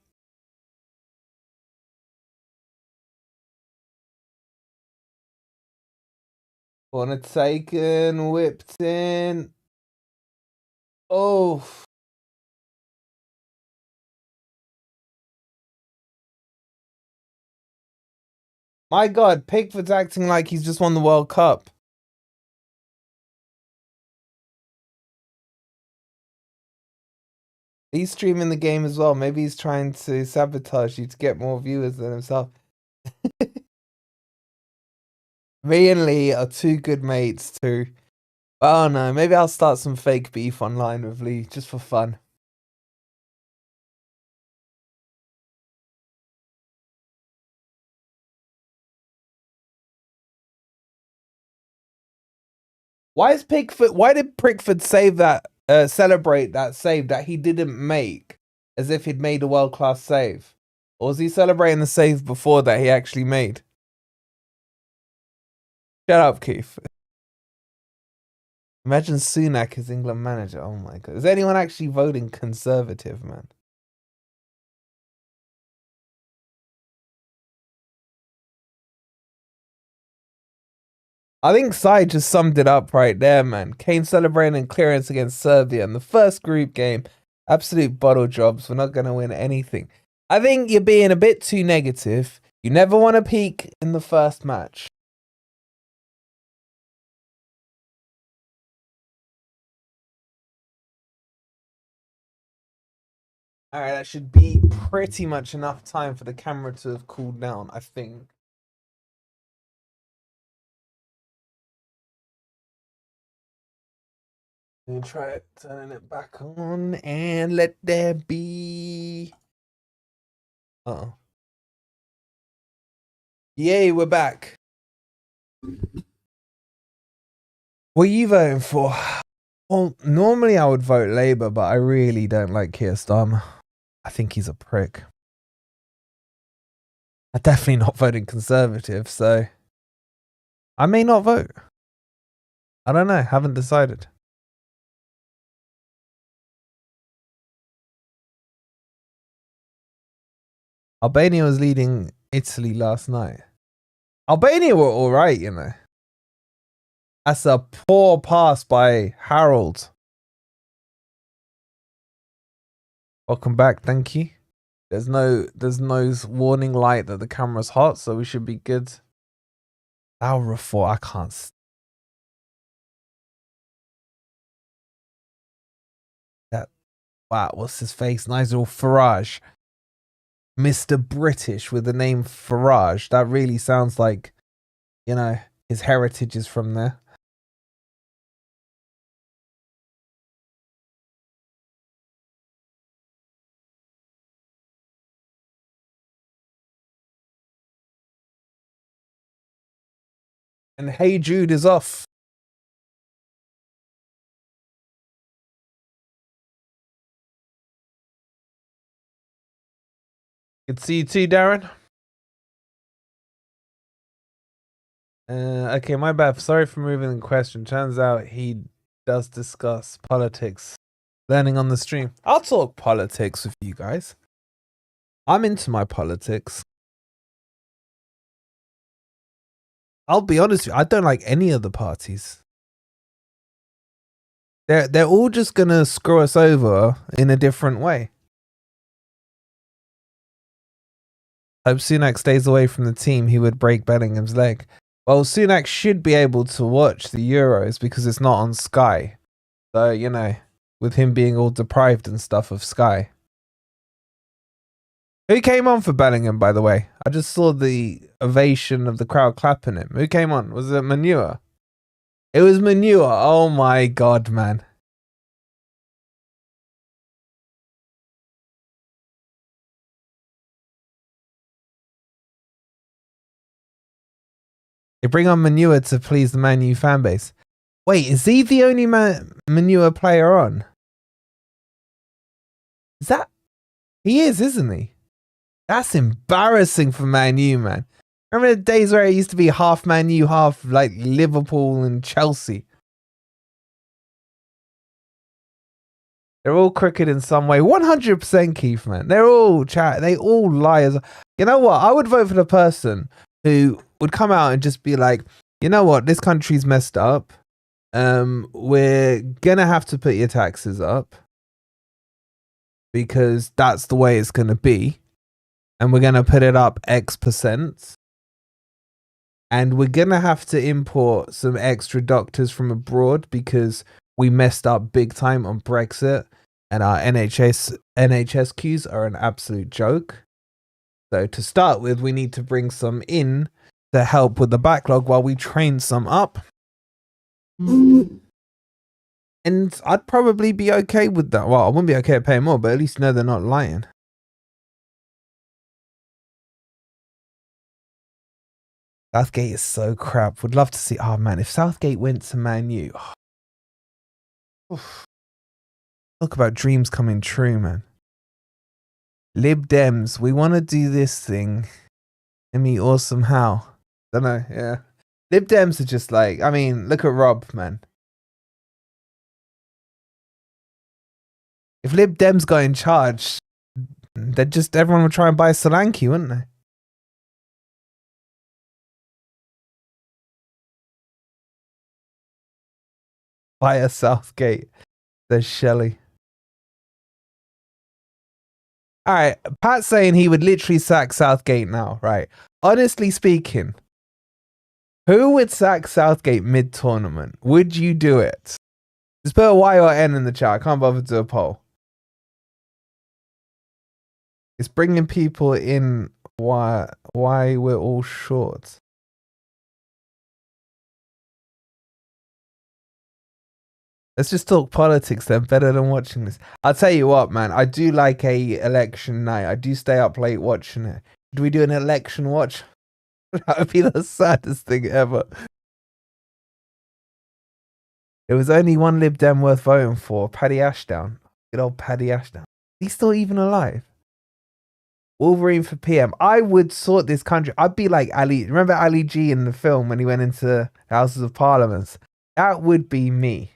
Corner taken, whipped in. Oh. My God, Pickford's acting like he's just won the World Cup. He's streaming the game as well. Maybe he's trying to sabotage you to get more viewers than himself. Me and Lee are two good mates too. Oh no, maybe I'll start some fake beef online with Lee just for fun. Why did Pickford save that celebrate that save that he didn't make as if he'd made a world-class save? Or was he celebrating the save before that he actually made? Shut up, Keith. Imagine Sunak as England manager. Oh my god. Is anyone actually voting Conservative, man? I think Sai just summed it up right there, man. Kane celebrating clearance against Serbia in the first group game. Absolute bottle jobs. We're not going to win anything. I think you're being a bit too negative. You never want to peak in the first match. Alright, that should be pretty much enough time for the camera to have cooled down, I think. I'm gonna try it, turning it back on, and let there be. Uh-oh. Yay, we're back. What are you voting for? Well, normally I would vote Labour, but I really don't like Keir Starmer. I think he's a prick. I'm definitely not voting Conservative, so I may not vote. I don't know, haven't decided. Albania was leading Italy last night. Albania were alright, you know. That's a poor pass by Harold. Welcome back, thank you. There's no warning light that the camera's hot, so we should be good. Al 4, I can't. That wow, what's his face? Nigel Farage. Mr. British with the name Farage. That really sounds like, you know, his heritage is from there. And Hey Jude is off. Good to see you too, Darren. Okay, my bad. Sorry for moving the question. Turns out he does discuss politics. Learning on the stream. I'll talk politics with you guys. I'm into my politics. I'll be honest with you, I don't like any of the parties. They're all just gonna screw us over in a different way. Hope Sunak stays away from the team. He would break Bellingham's leg. Well, Sunak should be able to watch the Euros because it's not on Sky. So, you know, with him being all deprived and stuff of Sky. Who came on for Bellingham, by the way? I just saw the ovation of the crowd clapping him. Who came on? Was it Manure? It was Manure. Oh my god, man. They bring on Manure to please the Man U fan base. Wait, is he the only Manure player on? Is that... He is, isn't he? That's embarrassing for Man U, man. Remember the days where it used to be half Man U, half like Liverpool and Chelsea? They're all crooked in some way. 100% Keith, man. They're all they all liars. You know what? I would vote for the person who would come out and just be like, you know what? This country's messed up. We're gonna have to put your taxes up because that's the way it's gonna be. And we're gonna put it up X%. And we're gonna have to import some extra doctors from abroad because we messed up big time on Brexit. And our NHS queues are an absolute joke. So to start with, we need to bring some in to help with the backlog while we train some up. And I'd probably be okay with that. Well, I wouldn't be okay at paying more, but at least know they're not lying. Southgate is so crap. Would love to see. Oh man, if Southgate went to Man U, talk about dreams coming true, man. Lib Dems, we want to do this thing. I mean, awesome. How? Don't know. Yeah, Lib Dems are just like. I mean, look at Rob, man. If Lib Dems got in charge, they'd just everyone would try and buy Solanke, wouldn't they? Buy a Southgate. There's Shelley. All right, Pat's saying he would literally sack Southgate now, right? Honestly speaking, who would sack Southgate mid-tournament? Would you do it? Just put a Y or N in the chat. I can't bother to do a poll. It's bringing people in why we're all short. Let's just talk politics then, better than watching this. I'll tell you what, man, I do like a election night. I do stay up late watching it. Do we do an election watch? That would be the saddest thing ever. There was only one Lib Dem worth voting for, Paddy Ashdown. Good old Paddy Ashdown. He's still even alive. Wolverine for PM. I would sort this country. I'd be like Ali. Remember Ali G in the film when he went into the Houses of Parliament? That would be me.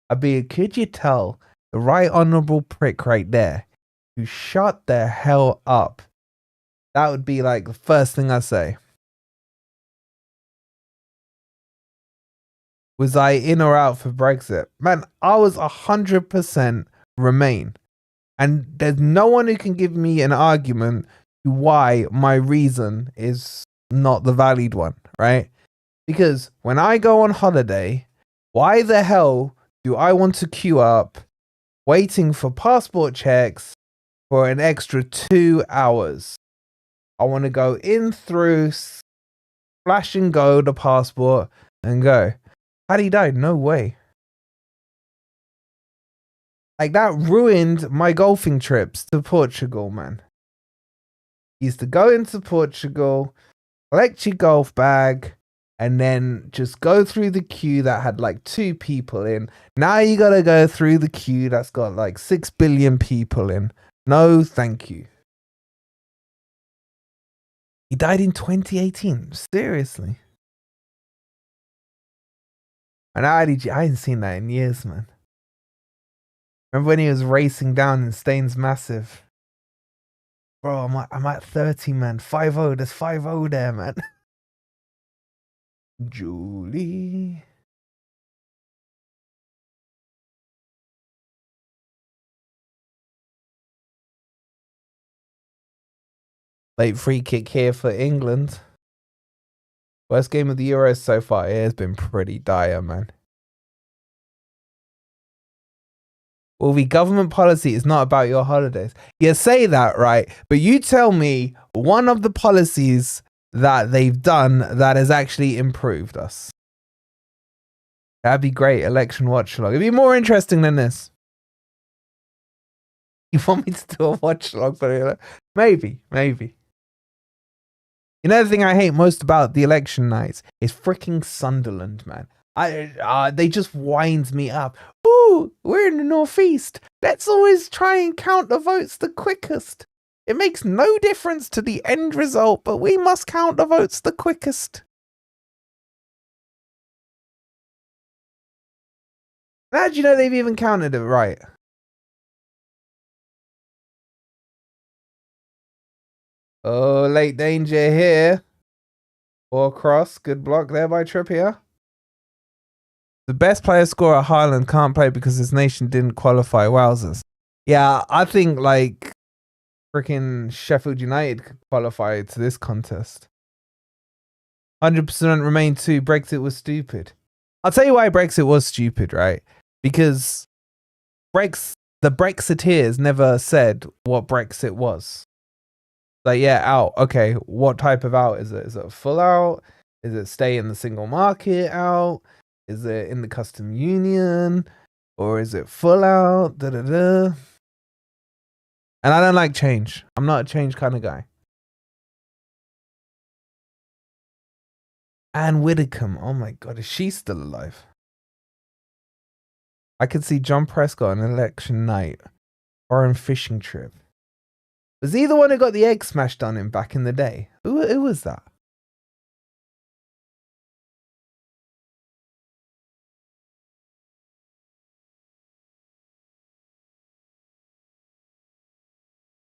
I'd be, could you tell the right honourable prick right there who shut the hell up? That would be like the first thing I say. Was I in or out for Brexit? Man, I was 100% Remain. And there's no one who can give me an argument to why my reason is not the valid one, right? Because when I go on holiday, why the hell do I want to queue up waiting for passport checks for an extra 2 hours? I want to go in through, flash and go the passport and go. Had he died? No way. Like, that ruined my golfing trips to Portugal, man. You used to go into Portugal, collect your golf bag, and then just go through the queue that had like 2 people in. Now you gotta go through the queue that's got like 6 billion people in. No, thank you. He died in 2018. Seriously. And I hadn't seen that in years, man. Remember when he was racing down in Staines Massive? Bro, I'm at 30, man. 5-0. There's 5-0 there, man. Julie. Late free kick here for England. Worst game of the Euros so far. It has been pretty dire, man. Well, the government policy is not about your holidays. You say that, right? But you tell me one of the policies that they've done that has actually improved us. That'd be great. Election watch log. It'd be more interesting than this. You want me to do a watch log for it? Maybe. You know the thing I hate most about the election nights is freaking Sunderland, man. They just winds me up. Ooh, we're in the northeast. Let's always try and count the votes the quickest. It makes no difference to the end result, but we must count the votes the quickest. How do you know they've even counted it right? Oh, late danger here. Or cross. Good block there by Trippier. The best player scorer at Haaland can't play because his nation didn't qualify. Wowzers. Yeah, I think like freaking Sheffield United could qualify to this contest. 100% Remain 2. Brexit was stupid. I'll tell you why Brexit was stupid, right? Because the Brexiteers never said what Brexit was. Like, yeah, out. Okay, what type of out is it? Is it a full out? Is it stay in the single market out? Is it in the custom union? Or is it full out? Da da da. And I don't like change. I'm not a change kind of guy. Anne Widdecombe. Oh my God, is she still alive? I could see John Prescott on election night. Foreign fishing trip. Was he the one who got the egg smashed on him back in the day? Who was that?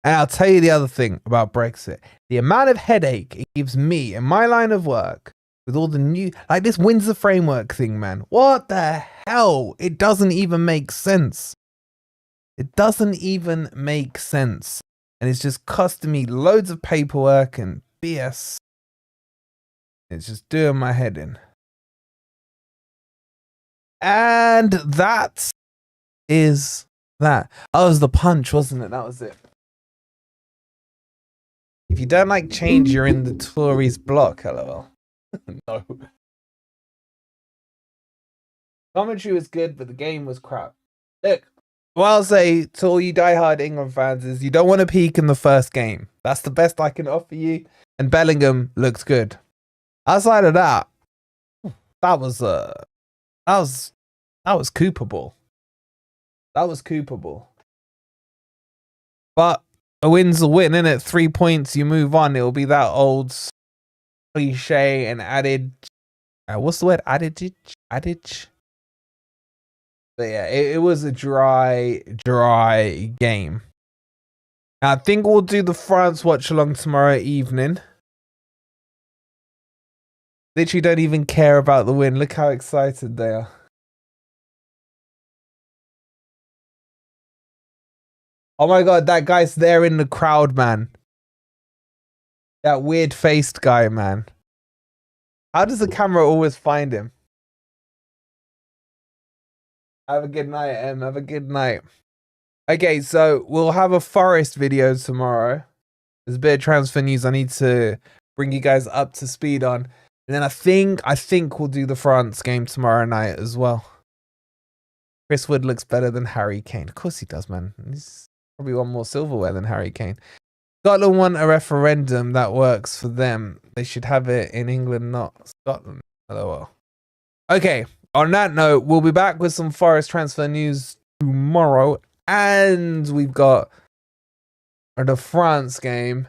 And I'll tell you the other thing about Brexit. The amount of headache it gives me in my line of work with all the new, like this Windsor framework thing, man. What the hell? It doesn't even make sense. It doesn't even make sense. And it's just costing me loads of paperwork and BS. It's just doing my head in. And that is that. Oh, it was the punch, wasn't it? That was it. If you don't like change, you're in the Tories block, lol. No. Commentary was good, but the game was crap. Look, what I'll say to all you diehard England fans is you don't want to peak in the first game. That's the best I can offer you. And Bellingham looks good. Outside of that, that was Cooper ball. That was Cooper ball. But a win's a win, innit? 3 points, you move on. It'll be that old cliche and added. What's the word? Adage. But yeah, it was a dry game. I think we'll do the France watch along tomorrow evening. Literally don't even care about the win. Look how excited they are. Oh my God, that guy's there in the crowd, man. That weird-faced guy, man. How does the camera always find him? Have a good night, Em. Have a good night. Okay, so we'll have a Forest video tomorrow. There's a bit of transfer news I need to bring you guys up to speed on. And then I think we'll do the France game tomorrow night as well. Chris Wood looks better than Harry Kane. Of course he does, man. He's probably won more silverware than Harry Kane. Scotland want a referendum that works for them. They should have it in England, not Scotland. LOL. Okay, on that note, we'll be back with some Forest transfer news tomorrow. And we've got the France game.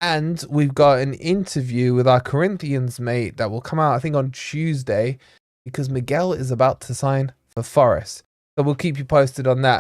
And we've got an interview with our Corinthians mate that will come out, I think, on Tuesday. Because Miguel is about to sign for Forest. So we'll keep you posted on that.